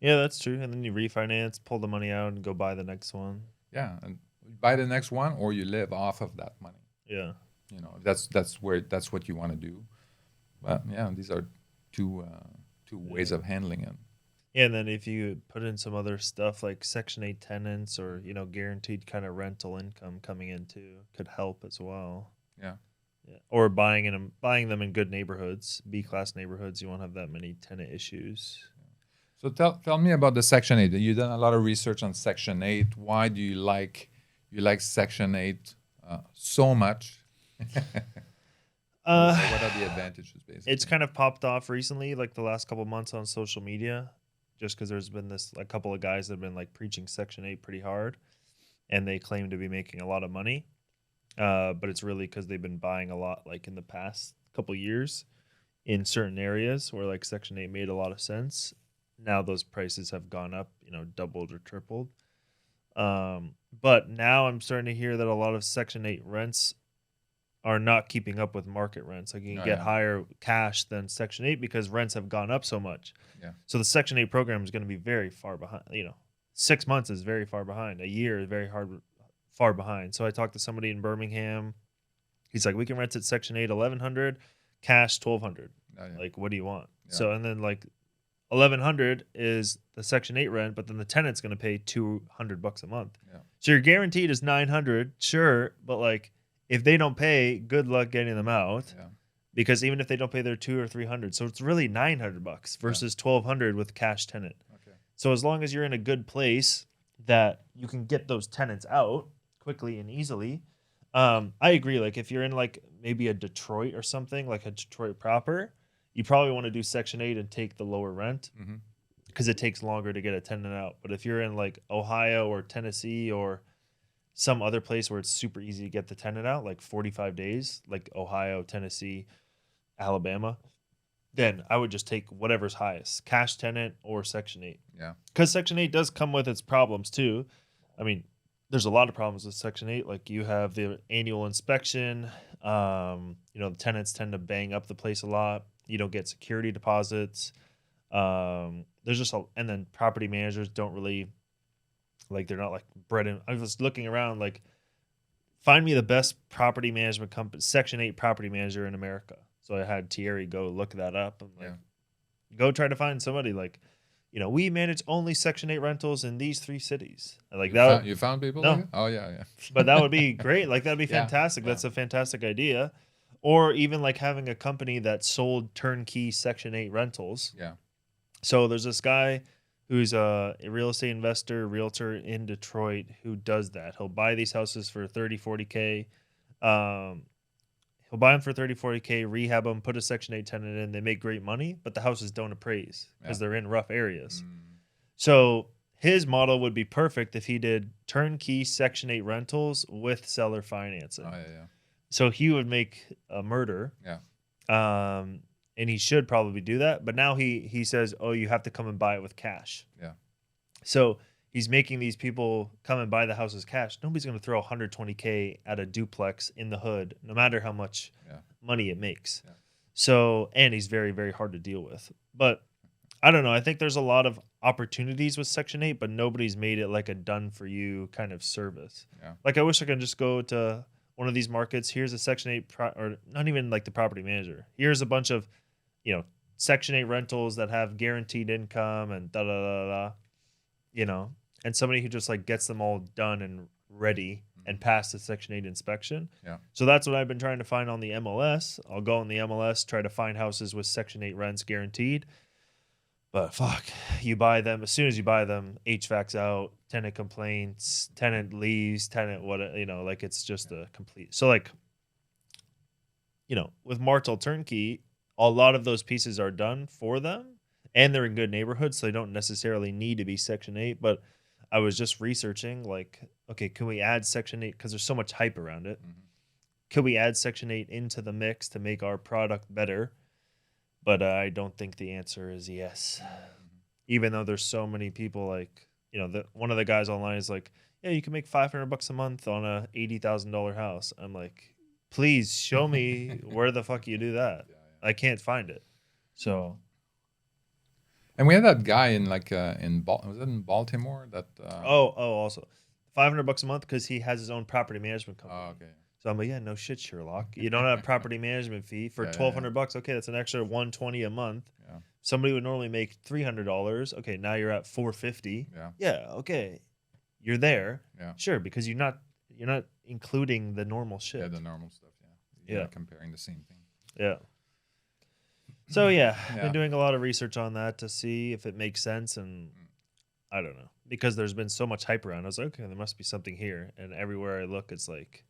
Yeah, that's true. And then you refinance, pull the money out, and go buy the next one. Yeah, and buy the next one, or you live off of that money. Yeah. You know, that's what you want to do. But yeah, these are two ways of handling it. Yeah, and then if you put in some other stuff like Section 8 tenants or, guaranteed kind of rental income coming in too could help as well. Yeah. Yeah. Or buying them in good neighborhoods, B-class neighborhoods, you won't have that many tenant issues. So tell me about the Section 8. You've done a lot of research on Section 8. Why do you like Section 8 so much? What are the advantages, basically? It's kind of popped off recently, like the last couple months on social media, just because there's been a couple of guys that have been like preaching Section 8 pretty hard, and they claim to be making a lot of money. But it's really because they've been buying a lot, like in the past couple years, in certain areas where like Section 8 made a lot of sense. Now those prices have gone up, doubled or tripled. But now I'm starting to hear that a lot of Section 8 rents are not keeping up with market rents. Like you can get higher cash than Section 8 because rents have gone up so much. Yeah. So the Section 8 program is going to be very far behind. 6 months is very far behind. A year is far behind. So I talked to somebody in Birmingham. He's like, we can rent it Section 8 $1,100, cash $1,200. Like, what do you want? Yeah. So and then like $1,100 is the Section 8 rent, but then the tenant's going to pay $200 a month. Yeah. So your guaranteed is $900, sure, but like if they don't pay, good luck getting them out. Yeah. Because even if they don't pay their $200 or $300, so it's really $900 versus $1,200 with cash tenant. Okay. So as long as you're in a good place that you can get those tenants out quickly and easily, I agree. Like if you're in like maybe a Detroit or something, like a Detroit proper, you probably want to do Section 8 and take the lower rent because it takes longer to get a tenant out. But if you're in like Ohio or Tennessee or some other place where it's super easy to get the tenant out, like 45 days, like Ohio, Tennessee, Alabama, then I would just take whatever's highest, cash tenant or Section 8. Yeah. Because Section 8 does come with its problems too. I mean, there's a lot of problems with Section 8. Like you have the annual inspection. The tenants tend to bang up the place a lot. You don't get security deposits. There's just and then property managers don't really, like, they're not like bred in. I was looking around, like, find me the best property management company, Section 8 property manager in America. So I had Thierry go look that up. I'm like, go try to find somebody like, we manage only Section 8 rentals in these 3 cities. Like that. You found people? No. Like that? Oh yeah. But that would be great. Like that'd be fantastic. Yeah. That's a fantastic idea. Or even like having a company that sold turnkey Section 8 rentals. Yeah. So there's this guy who's a real estate investor, realtor in Detroit who does that. He'll buy these houses for 30, 40K. He'll buy them for 30, 40K, rehab them, put a Section 8 tenant in. They make great money, but the houses don't appraise because they're in rough areas. So his model would be perfect if he did turnkey Section 8 rentals with seller financing. Oh yeah. So he would make a murder. Yeah. And he should probably do that. But now he says, oh, you have to come and buy it with cash. Yeah. So he's making these people come and buy the houses cash. Nobody's going to throw 120K at a duplex in the hood, no matter how much money it makes. Yeah. So, and he's very, very hard to deal with. But I don't know. I think there's a lot of opportunities with Section 8, but nobody's made it like a done for you kind of service. Yeah. Like I wish I could just go to one of these markets. Here's a Section 8, or not even like the property manager. Here's a bunch of, Section 8 rentals that have guaranteed income and and somebody who just like gets them all done and ready and pass the Section 8 inspection. Yeah. So that's what I've been trying to find on the MLS. I'll go on the MLS, try to find houses with Section 8 rents guaranteed. But fuck, you buy them. As soon as you buy them, HVAC's out, tenant complaints, tenant leaves, tenant like it's just a complete. So like, with MartelTurnkey, a lot of those pieces are done for them and they're in good neighborhoods. So they don't necessarily need to be Section 8, but I was just researching like, okay, can we add Section 8? Because there's so much hype around it. Could we add Section 8 into the mix to make our product better? But I don't think the answer is yes. Even though there's so many people like, one of the guys online is like, yeah, you can make $500 a month on a $80,000 house. I'm like, please show me where the fuck you do that. I can't find it. So. And we had that guy in like was it in Baltimore that Also $500 a month because he has his own property management company. Oh, okay. So I'm like, yeah, no shit, Sherlock. You don't have a property management fee for $1,200. Okay, that's an extra $120 a month. Yeah. Somebody would normally make $300. Okay, now you're at $450. Yeah. Yeah. Okay, you're there. Yeah. Sure, because you're not including the normal shit. Yeah, the normal stuff. Yeah. You're not comparing the same thing. Yeah. So yeah, been doing a lot of research on that to see if it makes sense, and I don't know, because there's been so much hype around. I was like, okay, there must be something here, and everywhere I look, it's like,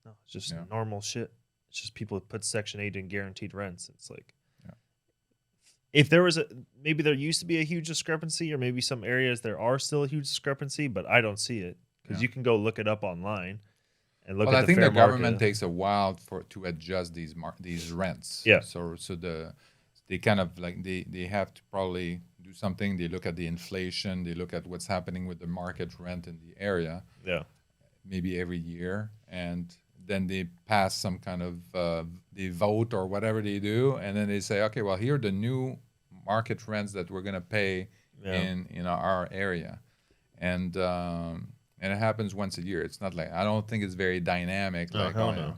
no, it's just normal shit. It's just people put Section 8 in guaranteed rents. It's like, if there was maybe there used to be a huge discrepancy, or maybe some areas there are still a huge discrepancy, but I don't see it because you can go look it up online. And look at I the think fair the government market. takes a while to adjust these rents. Yeah. So they kind of like they have to probably do something. They look at the inflation. They look at what's happening with the market rent in the area. Yeah. Maybe every year, and then they pass some kind of they vote or whatever they do, and then they say, okay, well, here are the new market rents that we're gonna pay in our area, and it happens once a year. It's not like, I don't think it's very dynamic. Like, no.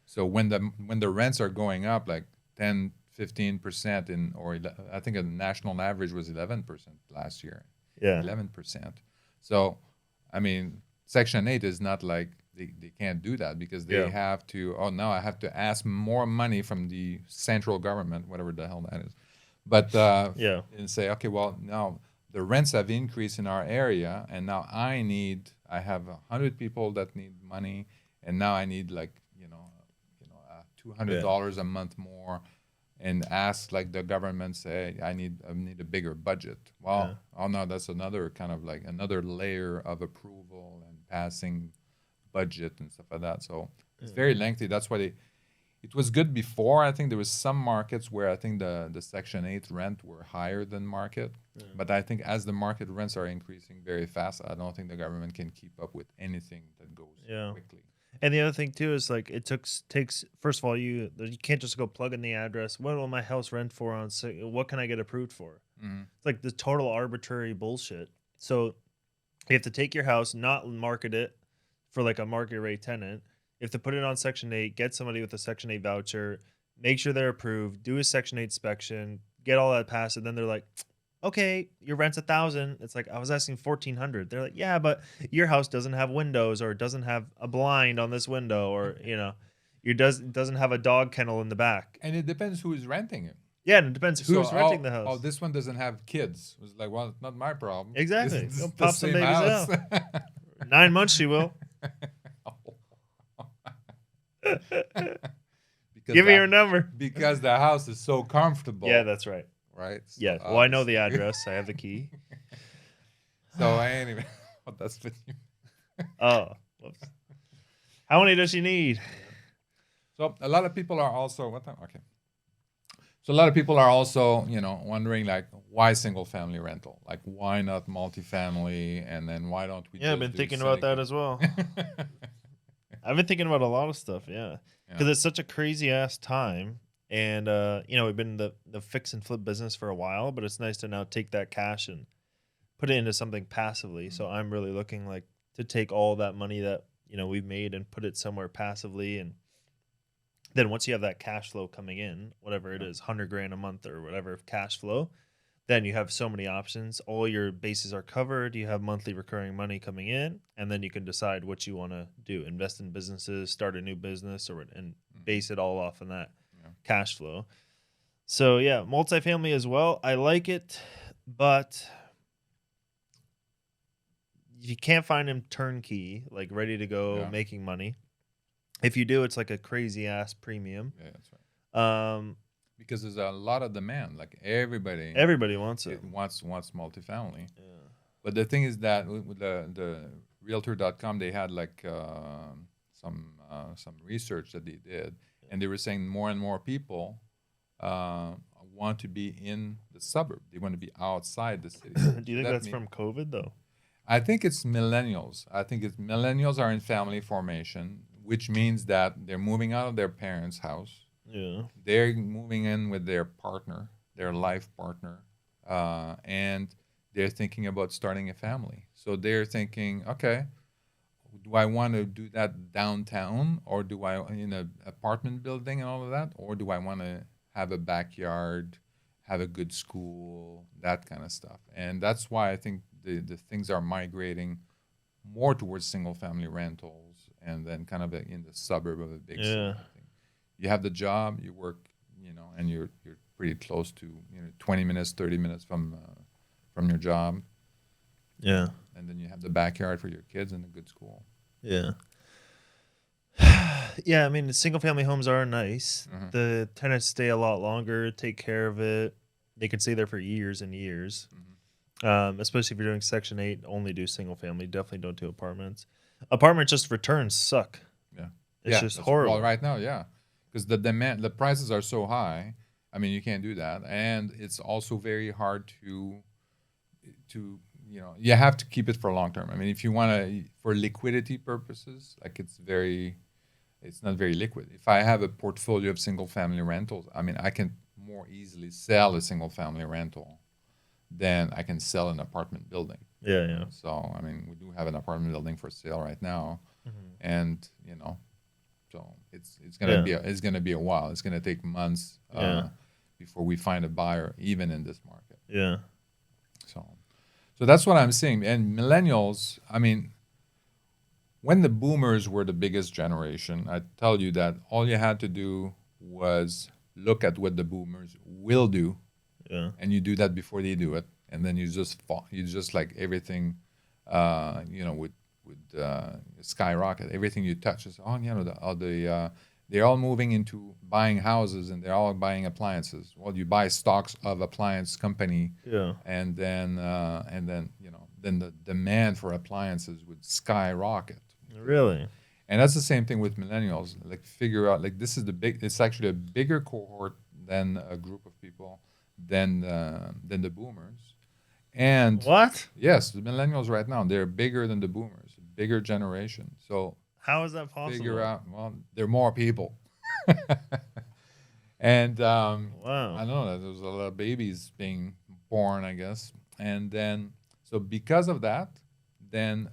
So when the rents are going up like 10, 15%, I think a national average was 11% last year. Yeah. 11%. So, I mean, Section 8 is not like they can't do that because they have to, now I have to ask more money from the central government, whatever the hell that is. But, and say, okay, well, now the rents have increased in our area, and now I have 100 people that need money, and now I need like, $200 a month more, and ask like the government, say, I need a bigger budget. Well, no, that's another kind of like another layer of approval and passing budget and stuff like that. So it's very lengthy. That's why it was good before. I think there was some markets where I think the Section 8 rent were higher than market. But I think as the market rents are increasing very fast, I don't think the government can keep up with anything that goes quickly. And the other thing too is like it takes first of all, you can't just go plug in the address. What will my house rent for what can I get approved for? It's like the total arbitrary bullshit. So you have to take your house, not market it for like a market rate tenant. You have to put it on Section 8, get somebody with a Section 8 voucher, make sure they're approved, do a Section 8 inspection, get all that passed, and then they're like, okay, your rent's $1,000. It's like, I was asking $1,400. They're like, yeah, but your house doesn't have windows, or it doesn't have a blind on this window, or doesn't have a dog kennel in the back. And it depends who is renting it. Yeah, and it depends who's renting the house. Oh, this one doesn't have kids. It's like, well, it's not my problem. Exactly. This is Pop some babies out. 9 months she will. Give me your number. Because the house is so comfortable. Yeah, that's right. Right? Yeah. Well, I know the address. I have the key. So anyway, that's for you. Oh, whoops. How many does she need? So a lot of people are also okay. So a lot of people are also, wondering like, why single family rental? Like, why not multifamily? And then why don't we? Yeah, I've been thinking about that as well. I've been thinking about a lot of stuff. Yeah, because it's such a crazy ass time. And, we've been in the fix and flip business for a while, but it's nice to now take that cash and put it into something passively. Mm-hmm. So I'm really looking like to take all that money that, we've made and put it somewhere passively. And then once you have that cash flow coming in, whatever it is, $100,000 a month or whatever cash flow, then you have so many options. All your bases are covered. You have monthly recurring money coming in, and then you can decide what you want to do, invest in businesses, start a new business, and base it all off on that cash flow. So yeah, multifamily as well. I like it, but you can't find him turnkey, like ready to go, making money. If you do, it's like a crazy ass premium. Yeah, that's right. Because there's a lot of demand. Like everybody wants it. Wants multifamily. Yeah. But the thing is that with the realtor.com, they had like some research that they did. And they were saying more and more people want to be in the suburb. They want to be outside the city. Do you think that's from COVID, though? I think it's millennials. I think millennials are in family formation. which means that they're moving out of their parents' house. Yeah. They're moving in with their partner, their life partner, and they're thinking about starting a family. So they're thinking, okay, do I want to do that downtown, or do I in an apartment building and all of that, or do I want to have a backyard, have a good school, that kind of stuff? And that's why I think the things are migrating more towards single family rentals, and then kind of in the suburb of a big city. Yeah. I think. You have the job, you work, and you're pretty close to 20 minutes, 30 minutes from your job, Yeah. and then you have the backyard for your kids and a good school. Yeah. Yeah, I mean, single family homes are nice. Mhm. The tenants stay a lot longer, take care of it. They can stay there for years and years. Especially if you're doing Section 8, only do single family. Definitely don't do apartments. Apartment just returns suck. Yeah. It's just horrible. Well, right now, yeah, because the prices are so high. I mean, you can't do that, and it's also very hard to you have to keep it for long term. I mean, if you want to for liquidity purposes, like it's not very liquid. If I have a portfolio of single family rentals, I mean, I can more easily sell a single family rental than I can sell an apartment building. Yeah, yeah. So, I mean, we do have an apartment building for sale right now, and so it's gonna be a while. It's gonna take months before we find a buyer, even in this market. Yeah. So that's what I'm seeing. And millennials, I mean, when the boomers were the biggest generation, I tell you that all you had to do was look at what the boomers will do, and you do that before they do it, and then you just like everything, would skyrocket. Everything you touch is they're all moving into buying houses, and they're all buying appliances. Well, you buy stocks of appliance company, and then the demand for appliances would skyrocket. Really? And that's the same thing with millennials. Like figure out like it's actually a bigger cohort than a group of people than the boomers. And what? Yes, the millennials right now, they're bigger than the boomers, bigger generation. So how is that possible? figure out, well, there are more people. And wow. I don't know, there's a lot of babies being born, I guess. And then, so because of that, then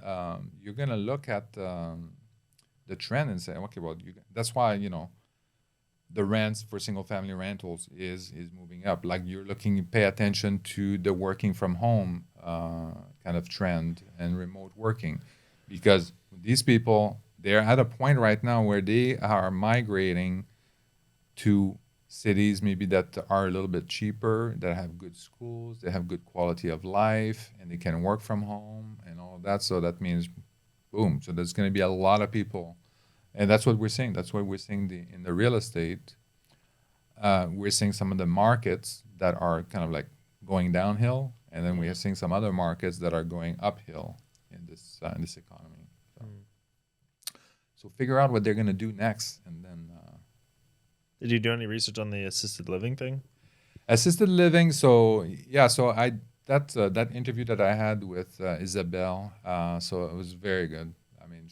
you're going to look at the trend and say, okay, well, that's why, the rents for single family rentals is moving up. Like pay attention to the working from home kind of trend and remote working, because these people, they're at a point right now where they are migrating to cities maybe that are a little bit cheaper, that have good schools, they have good quality of life, and they can work from home and all of that. So that means, boom. So there's going to be a lot of people. And that's what we're seeing. That's what we're seeing in the real estate. We're seeing some of the markets that are kind of like going downhill, and then we are seeing some other markets that are going uphill in this economy. So figure out what they're going to do next, and then. Did you do any research on the assisted living thing? Assisted living. So yeah. So that interview that I had with Isabel. So it was very good. I mean,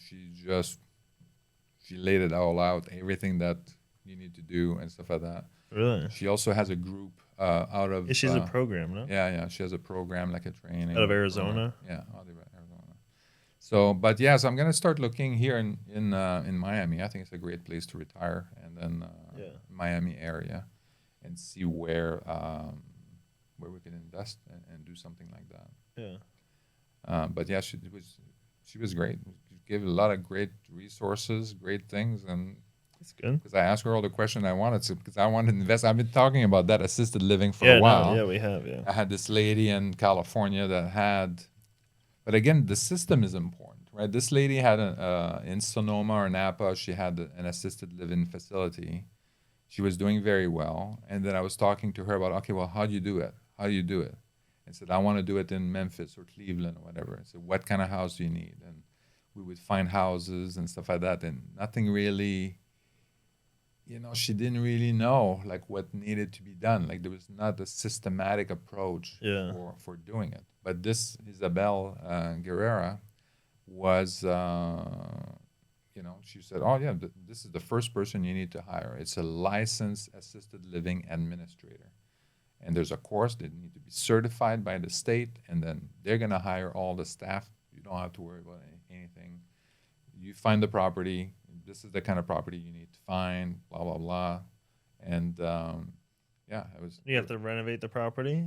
she laid it all out, everything that you need to do and stuff like that. Really? She also has a group out of. She's a program, no? Yeah. She has a program, like a training. Out of Arizona. Yeah, out of Arizona. So, but yeah, so I'm gonna start looking here in Miami. I think it's a great place to retire, and then Miami area, and see where we can invest and do something like that. Yeah. But yeah, she was great. She gave a lot of great resources, great things, and that's good. Because I asked her all the questions I wanted to, because I wanted to invest. I've been talking about that assisted living for a while. No, yeah, we have. Yeah. I had this lady in California that had, but again, the system is important, right? This lady had in Sonoma or Napa, she had an assisted living facility. She was doing very well, and then I was talking to her about, okay, well, how do you do it? How do you do it? And said, I want to do it in Memphis or Cleveland or whatever. I said, what kind of house do you need? And we would find houses and stuff like that, and nothing really. She didn't really know like what needed to be done. Like there was not a systematic approach for doing it. But this Isabel Guerrera was, she said, oh yeah, this is the first person you need to hire. It's a licensed assisted living administrator. And there's a course that need to be certified by the state, and then they're going to hire all the staff. You don't have to worry about anything. You find the property. This is the kind of property you need to find, blah, blah, blah. And it was. You have to renovate the property?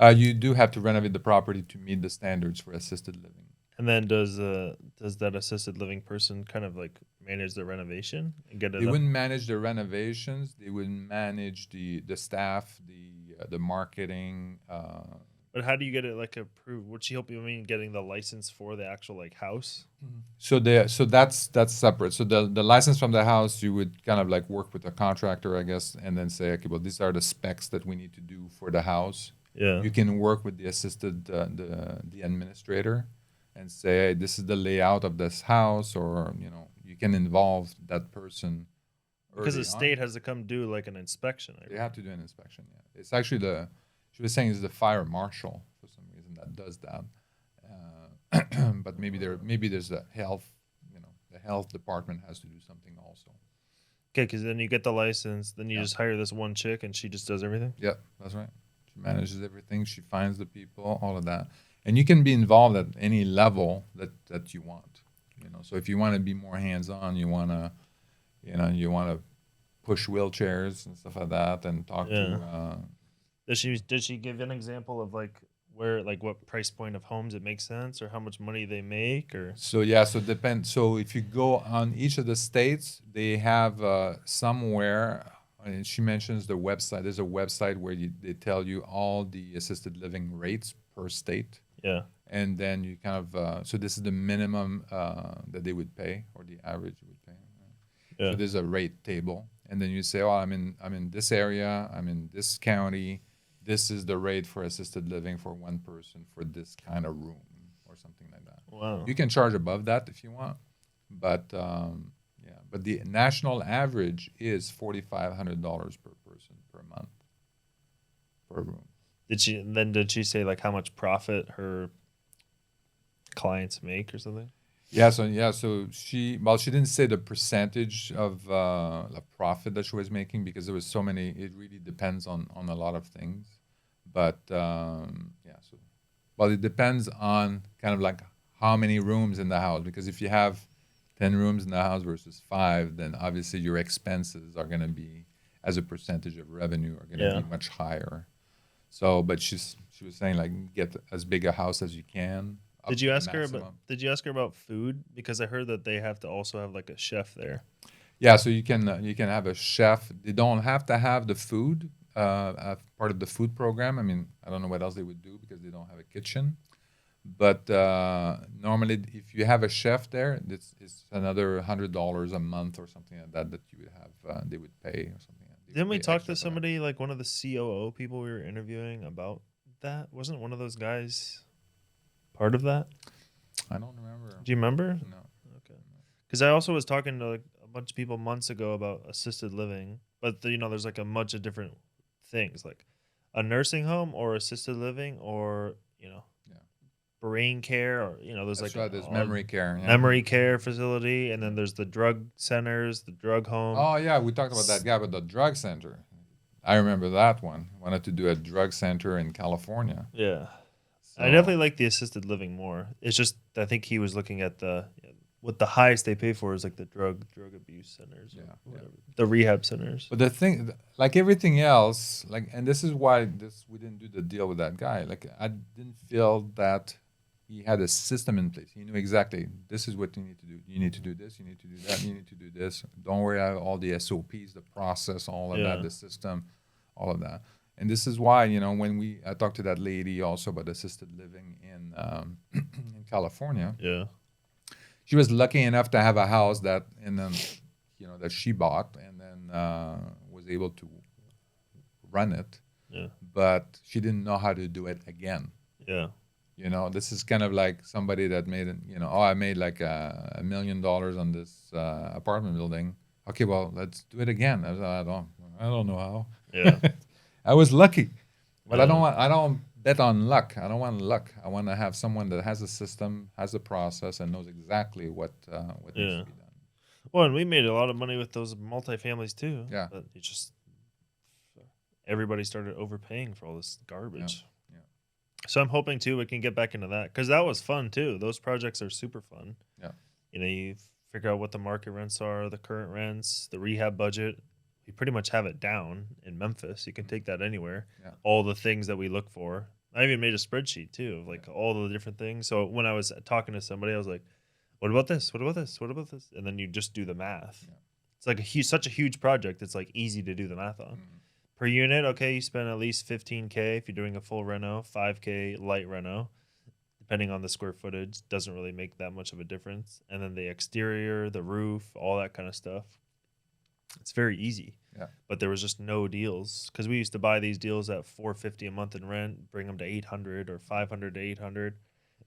You do have to renovate the property to meet the standards for assisted living. And then does that assisted living person kind of like manage the renovation and get it? They wouldn't manage the renovations. They would manage the staff, the marketing. But how do you get it like approved? Would she help you in getting the license for the actual like house? So that's separate. So the license from the house, you would kind of like work with a contractor, I guess, and then say, okay, well, these are the specs that we need to do for the house. Yeah. You can work with the assisted the administrator and say, hey, this is the layout of this house, or you can involve that person. Because the state has to come do like an inspection. They have to do an inspection. Yeah, it's actually she was saying it's the fire marshal for some reason that does that. But maybe there's a health, the health department has to do something also. Okay, because then you get the license, then you just hire this one chick and she just does everything? Yeah, that's right. She manages everything. She finds the people, all of that. And you can be involved at any level that you want. So if you want to be more hands-on, you want to push wheelchairs and stuff like that, and talk to. Did she give an example of like where, like what price point of homes it makes sense, or how much money they make, or? So it depends. So if you go on each of the states, they have somewhere. And she mentions the website. There's a website where they tell you all the assisted living rates per state. Yeah. And then you kind of so this is the minimum that they would pay, or the average would pay. Right? Yeah. So there's a rate table, and then you say, oh, I'm in this area, I'm in this county. This is the rate for assisted living for one person for this kind of room, or something like that. Wow. You can charge above that if you want, but but the national average is $4,500 per person per month per room. Did she say like how much profit her clients make or something? So she didn't say the percentage of the profit that she was making, because there was so many. It really depends on a lot of things, but it depends on kind of like how many rooms in the house, because if you have 10 rooms in the house versus 5, then obviously your expenses are going to be, as a percentage of revenue, are going to be much higher. So, but she was saying like get as big a house as you can. Did you ask her about food? Because I heard that they have to also have like a chef there. Yeah, so you can have a chef. They don't have to have the food part of the food program. I mean, I don't know what else they would do because they don't have a kitchen. But normally, if you have a chef there, it's another $100 a month or something like that you would have. They would pay or something. Didn't we talk to somebody like one of the COO people we were interviewing about that? Wasn't one of those guys part of that? I don't remember. Do you remember? No. Okay. Because I also was talking to like a bunch of people months ago about assisted living, but there's like a bunch of different things, like a nursing home or assisted living, or brain care, or there's That's like right, there's memory care. Yeah. Memory care facility, and then there's the drug centers, the drug home. Oh yeah, we talked about that guy with the drug center. I remember that one. Wanted to do a drug center in California. Yeah. So. I definitely like the assisted living more. It's just I think he was looking at what the highest they pay for is like the drug abuse centers, or whatever, the rehab centers. But the thing, like everything else, and this is why we didn't do the deal with that guy. Like I didn't feel that he had a system in place. He knew exactly, this is what you need to do. You need to do this. You need to do that. You need to do this. Don't worry about all the SOPs, the process, all of that, the system, all of that. And this is why, when I talked to that lady also about assisted living in in California. Yeah. She was lucky enough to have a house that she bought, and then was able to run it. Yeah. But she didn't know how to do it again. Yeah. This is kind of like somebody that made it, I made like $1 million on this apartment building. Okay, well, let's do it again. I don't know how. Yeah. I was lucky, but I don't bet on luck. I don't want luck. I want to have someone that has a system, has a process, and knows exactly what needs Yeah. to be done. Well, and we made a lot of money with those multifamilies too. Yeah. But it just everybody started overpaying for all this garbage. Yeah. So I'm hoping too we can get back into that because that was fun too. Those projects are super fun. Yeah. You know, you figure out what the market rents are, the current rents, the rehab budget. We pretty much have it down in Memphis. You can take that anywhere. Yeah. All the things that we look for. I even made a spreadsheet too of like all the different things. So when I was talking to somebody, I was like, "What about this? What about this? What about this?" And then you just do the math. Yeah. It's like such a huge project. It's like easy to do the math on. Per unit, okay, you spend at least $15K if you're doing a full reno, $5K light reno. Depending on the square footage, doesn't really make that much of a difference. And then the exterior, the roof, all that kind of stuff. It's very easy. Yeah. But there was just no deals because we used to buy these deals at $450 a month in rent, bring them to 800 or 500 to 800,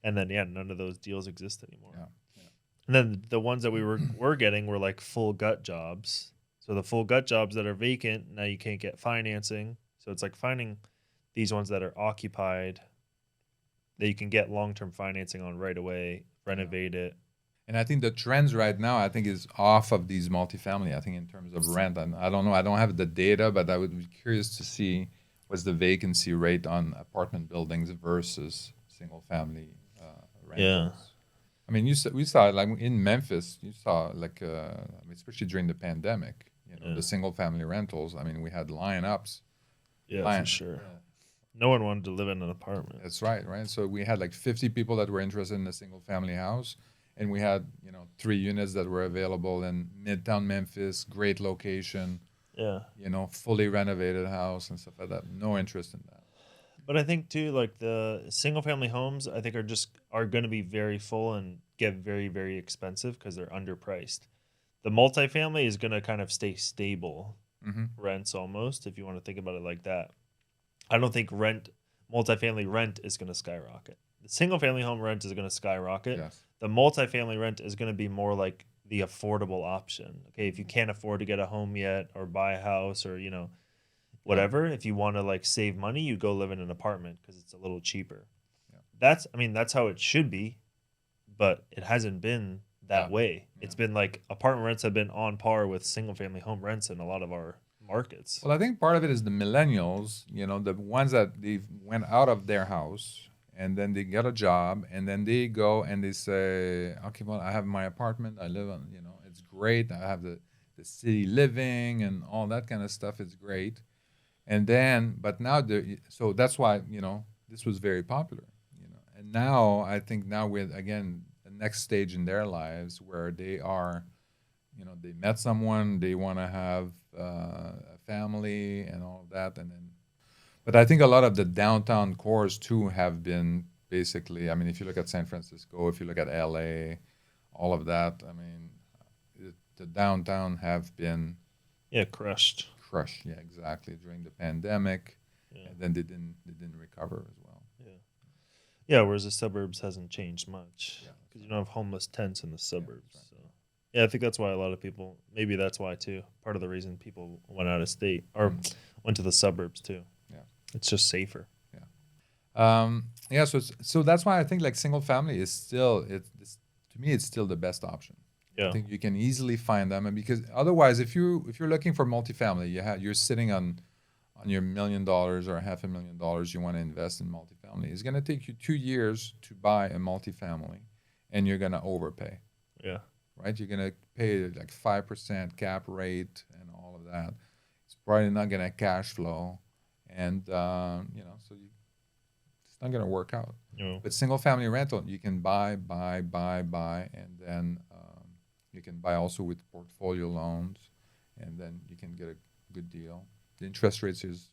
and then none of those deals exist anymore. Yeah. And then the ones that we were getting were like full gut jobs. So the full gut jobs that are vacant, now you can't get financing. So it's like finding these ones that are occupied that you can get long-term financing on right away, renovate it. And I think the trends right now, I think, is off of these multifamily. I think in terms of rent, and I don't know, I don't have the data, but I would be curious to see what's the vacancy rate on apartment buildings versus single-family rentals. Yeah. I mean, we saw like in Memphis, you saw like, especially during the pandemic, the single-family rentals. I mean, we had lineups. Yeah, for sure. No one wanted to live in an apartment. That's right. So we had like 50 people that were interested in a single-family house. And we had, 3 units that were available in Midtown Memphis, great location. Yeah. Fully renovated house and stuff like that. No interest in that. But I think too, like the single family homes, I think are going to be very full and get very, very expensive because they're underpriced. The multifamily is going to kind of stay stable rents almost, if you want to think about it like that. I don't think multifamily rent is going to skyrocket. The single family home rent is going to skyrocket. Yes. The multifamily rent is going to be more like the affordable option. Okay, if you can't afford to get a home yet or buy a house or, whatever, if you want to like save money, you go live in an apartment because it's a little cheaper. Yeah. That's how it should be, but it hasn't been that way. Yeah. It's been like apartment rents have been on par with single family home rents in a lot of our markets. Well, I think part of it is the millennials, the ones that they went out of their house and then they get a job and then they go and they say, okay, well, I have my apartment. I live on, it's great. I have the city living and all that kind of stuff. It's great. And then, but now, so that's why, this was very popular, and now I think now we're, again, the next stage in their lives where they are, they met someone, they want to have a family and all of that. And then, but I think a lot of the downtown cores too have been basically, I mean, if you look at San Francisco, if you look at LA, all of that, I mean, the downtown have been crushed. Yeah, exactly, during the pandemic, and then they didn't recover as well. Whereas the suburbs hasn't changed much because you don't have homeless tents in the suburbs. Right. So I think that's why a lot of people, maybe that's why too, part of the reason people went out of state or went to the suburbs too. It's just safer. So that's why I think like single family is still, to me, it's still the best option. I think you can easily find them, and because otherwise, if you're looking for multifamily, you're sitting on your $1 million or $500,000 you want to invest in multifamily. It's going to take you 2 years to buy a multifamily, and you're going to overpay. Yeah. Right. You're going to pay like 5% cap rate and all of that. It's probably not going to cash flow, and so it's not going to work out. No. But single family rental, you can buy, and then you can buy also with portfolio loans, and then you can get a good deal. The interest rates is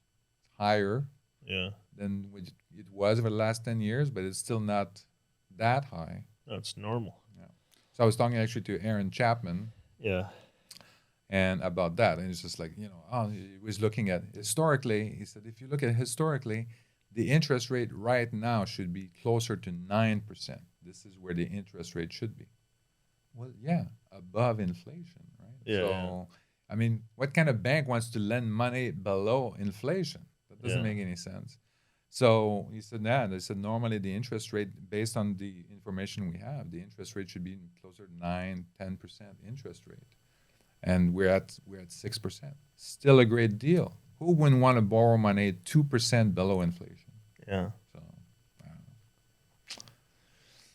higher than it was over the last 10 years, but it's still not that high. That's normal. Yeah. So I was talking actually to Aaron Chapman. Yeah. And about that, and it's just like, he was looking at historically. He said, if you look at historically, the interest rate right now should be closer to 9%. This is where the interest rate should be. Well, above inflation, right? Yeah. So, I mean, what kind of bank wants to lend money below inflation? That doesn't make any sense. So he said, yeah. They said normally the interest rate, based on the information we have, the interest rate should be closer to 9-10% interest rate, and we're at 6%. Still a great deal. Who wouldn't want to borrow money at 2% below inflation? Yeah. So,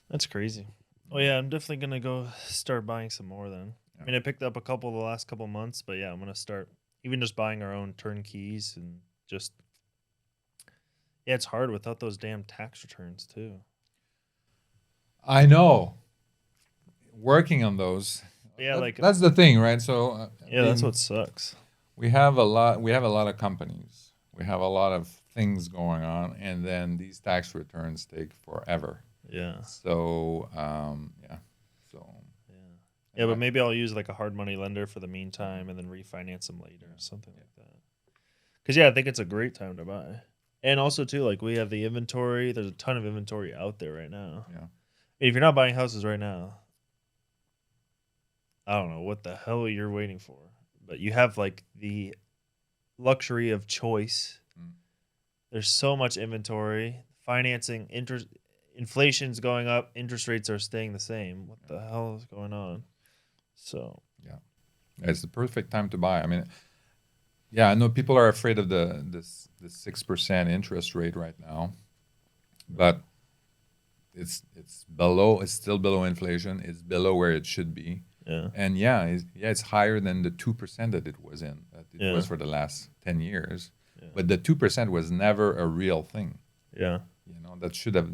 That's crazy. Oh yeah, I'm definitely gonna go start buying some more then. I mean, I picked up a couple the last couple months, but yeah, I'm gonna start even just buying our own turnkeys and just yeah, it's hard without those damn tax returns too. I know. Working on those. Yeah, like That's the thing, right? So yeah, that's what sucks. we have a lot. We have a lot of companies. We have a lot of things going on, and then these tax returns take forever. Yeah. So yeah. So Yeah, but maybe I'll use like a hard money lender for the meantime, and then refinance them later or something like that. Because yeah, I think it's a great time to buy. And also too, like we have the inventory. There's a ton of inventory out there right now. Yeah. And if you're not buying houses right now, I don't know what the hell you're waiting for. But you have like the luxury of choice. There's so much inventory. Financing, inflation's going up. Interest rates are staying the same. What the hell is going on? So yeah, it's the perfect time to buy. I mean, yeah, I know people are afraid of the 6% interest rate right now, but it's still below inflation. It's below where it should be. yeah, And it's higher than the 2% that it was was for the last 10 years. Yeah. But the 2% was never a real thing. Yeah. That should have,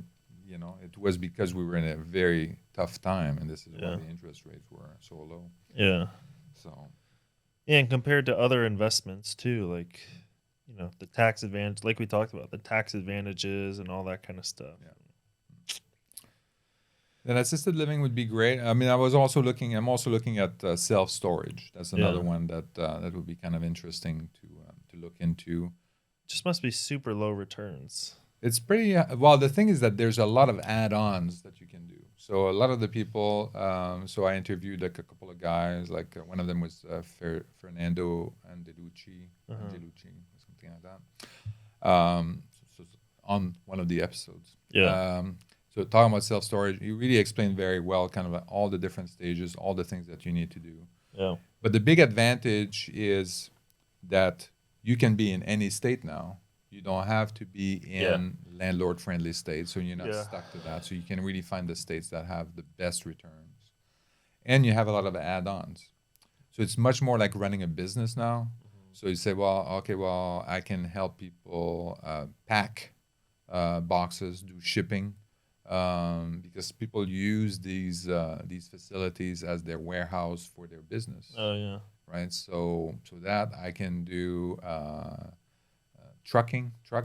it was because we were in a very tough time, and this is why the interest rates were so low. Yeah. So. Yeah, and compared to other investments too, like, the tax advantage, like we talked about, the tax advantages and all that kind of stuff. Yeah. Then assisted living would be great. I mean, I'm also looking at self-storage. That's another one that would be kind of interesting to look into. Just must be super low returns. It's pretty well. The thing is that there's a lot of add-ons that you can do. So a lot of the people. So I interviewed like a couple of guys. Like one of them was Fernando Angelucci, something like that. So on one of the episodes. Yeah. So talking about self-storage, you really explained very well kind of like all the different stages, all the things that you need to do. Yeah. But the big advantage is that you can be in any state now. You don't have to be in landlord-friendly states, so you're not stuck to that. So you can really find the states that have the best returns. And you have a lot of add-ons. So it's much more like running a business now. Mm-hmm. So you say, I can help people pack boxes, do shipping. Because people use these facilities as their warehouse for their business. Oh yeah. Right. So that I can do truck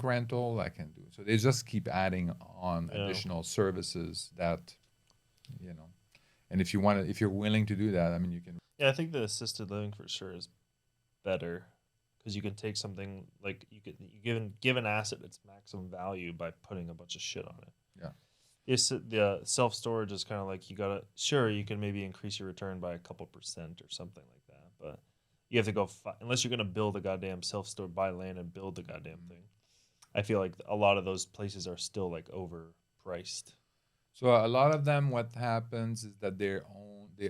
rental. I can do. So they just keep adding on additional services that, and if you're willing to do that, I mean, you can. Yeah, I think the assisted living for sure is better because you can take something like you give an asset its maximum value by putting a bunch of shit on it. Yeah. The self-storage is kind of like you can maybe increase your return by a couple percent or something like that, but you have to go unless you're going to build a goddamn self-storage, buy land and build the goddamn thing. I feel like a lot of those places are still like overpriced. So a lot of them, what happens is that they're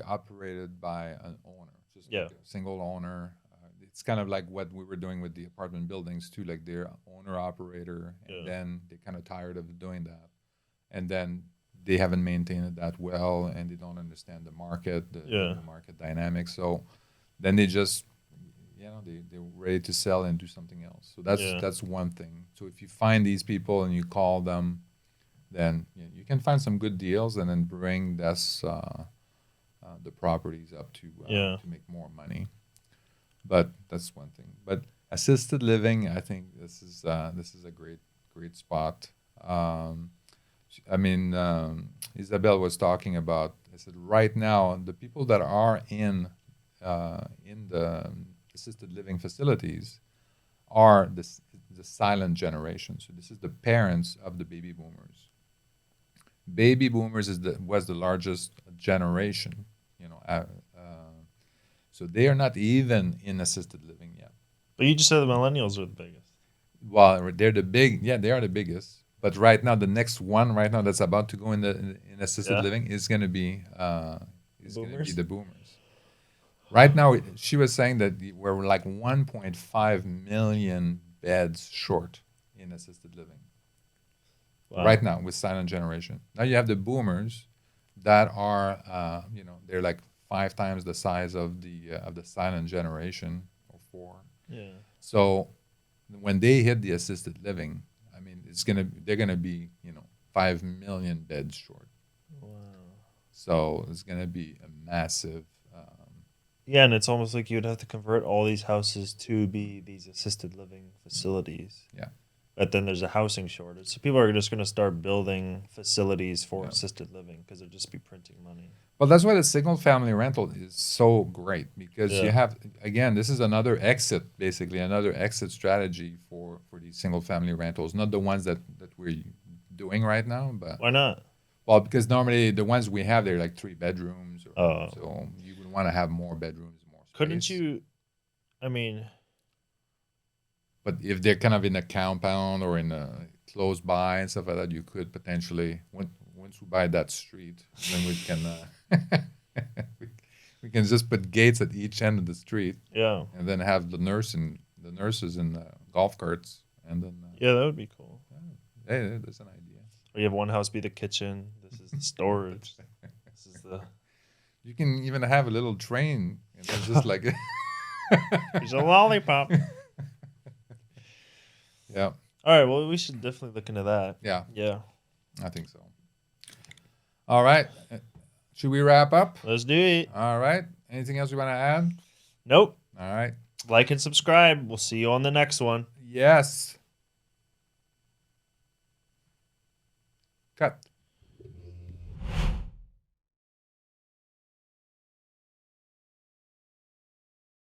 operated by an owner, just like a single owner. It's kind of like what we were doing with the apartment buildings too, like they're owner operator, and then they're kind of tired of doing that. And then they haven't maintained it that well, and they don't understand the market, the market dynamics. So then they just, they're ready to sell and do something else. So that's one thing. So if you find these people and you call them, then you can find some good deals and then bring the properties up to make more money. But that's one thing. But assisted living, I think this is a great spot. I mean, Isabel was talking about. I said right now the people that are in the assisted living facilities are the silent generation. So this is the parents of the baby boomers. Baby boomers was the largest generation, so they are not even in assisted living yet. But you just said the millennials are the biggest. Well, they're the big. Yeah, they are the biggest. But right now, the next one right now that's about to go in assisted Yeah. living is gonna be Boomers? the boomers. Right now, she was saying that we're like 1.5 million beds short in assisted living. Wow. Right now with silent generation. Now you have the boomers that are, they're like 5 times the size of the silent generation or four. Yeah. So when they hit the assisted living, I mean, they're gonna be 5 million beds short. Wow. So it's gonna be a massive. Yeah, and it's almost like you'd have to convert all these houses to be these assisted living facilities. Yeah. But then there's a housing shortage. So people are just going to start building facilities for Yeah. assisted living because they'll just be printing money. Well, that's why the single family rental is so great because you Yeah. have, again, this is another exit, basically another exit strategy for these single family rentals, not the ones that we're doing right now, but Why not? well, because normally the ones we have, they're like 3 bedrooms, Oh. so you would want to have more bedrooms, more space. Couldn't you? I mean, But if they're kind of in a compound or in a close by and stuff like that, you could potentially once we buy that street, then we can we can just put gates at each end of the street, yeah. and then have the nurses in the golf carts, and then Yeah, that would be cool. hey, that's an idea. Or you have one house be the kitchen. This is the storage. This is the. You can even have a little train, and it's just like There's a lollipop. yeah, All right. Well, we should definitely look into that. yeah, Yeah. I think so. All right, should we wrap up? Let's do it. All right. Anything else you want to add? Nope. All right. Like and subscribe. We'll see you on the next one. Yes. Cut.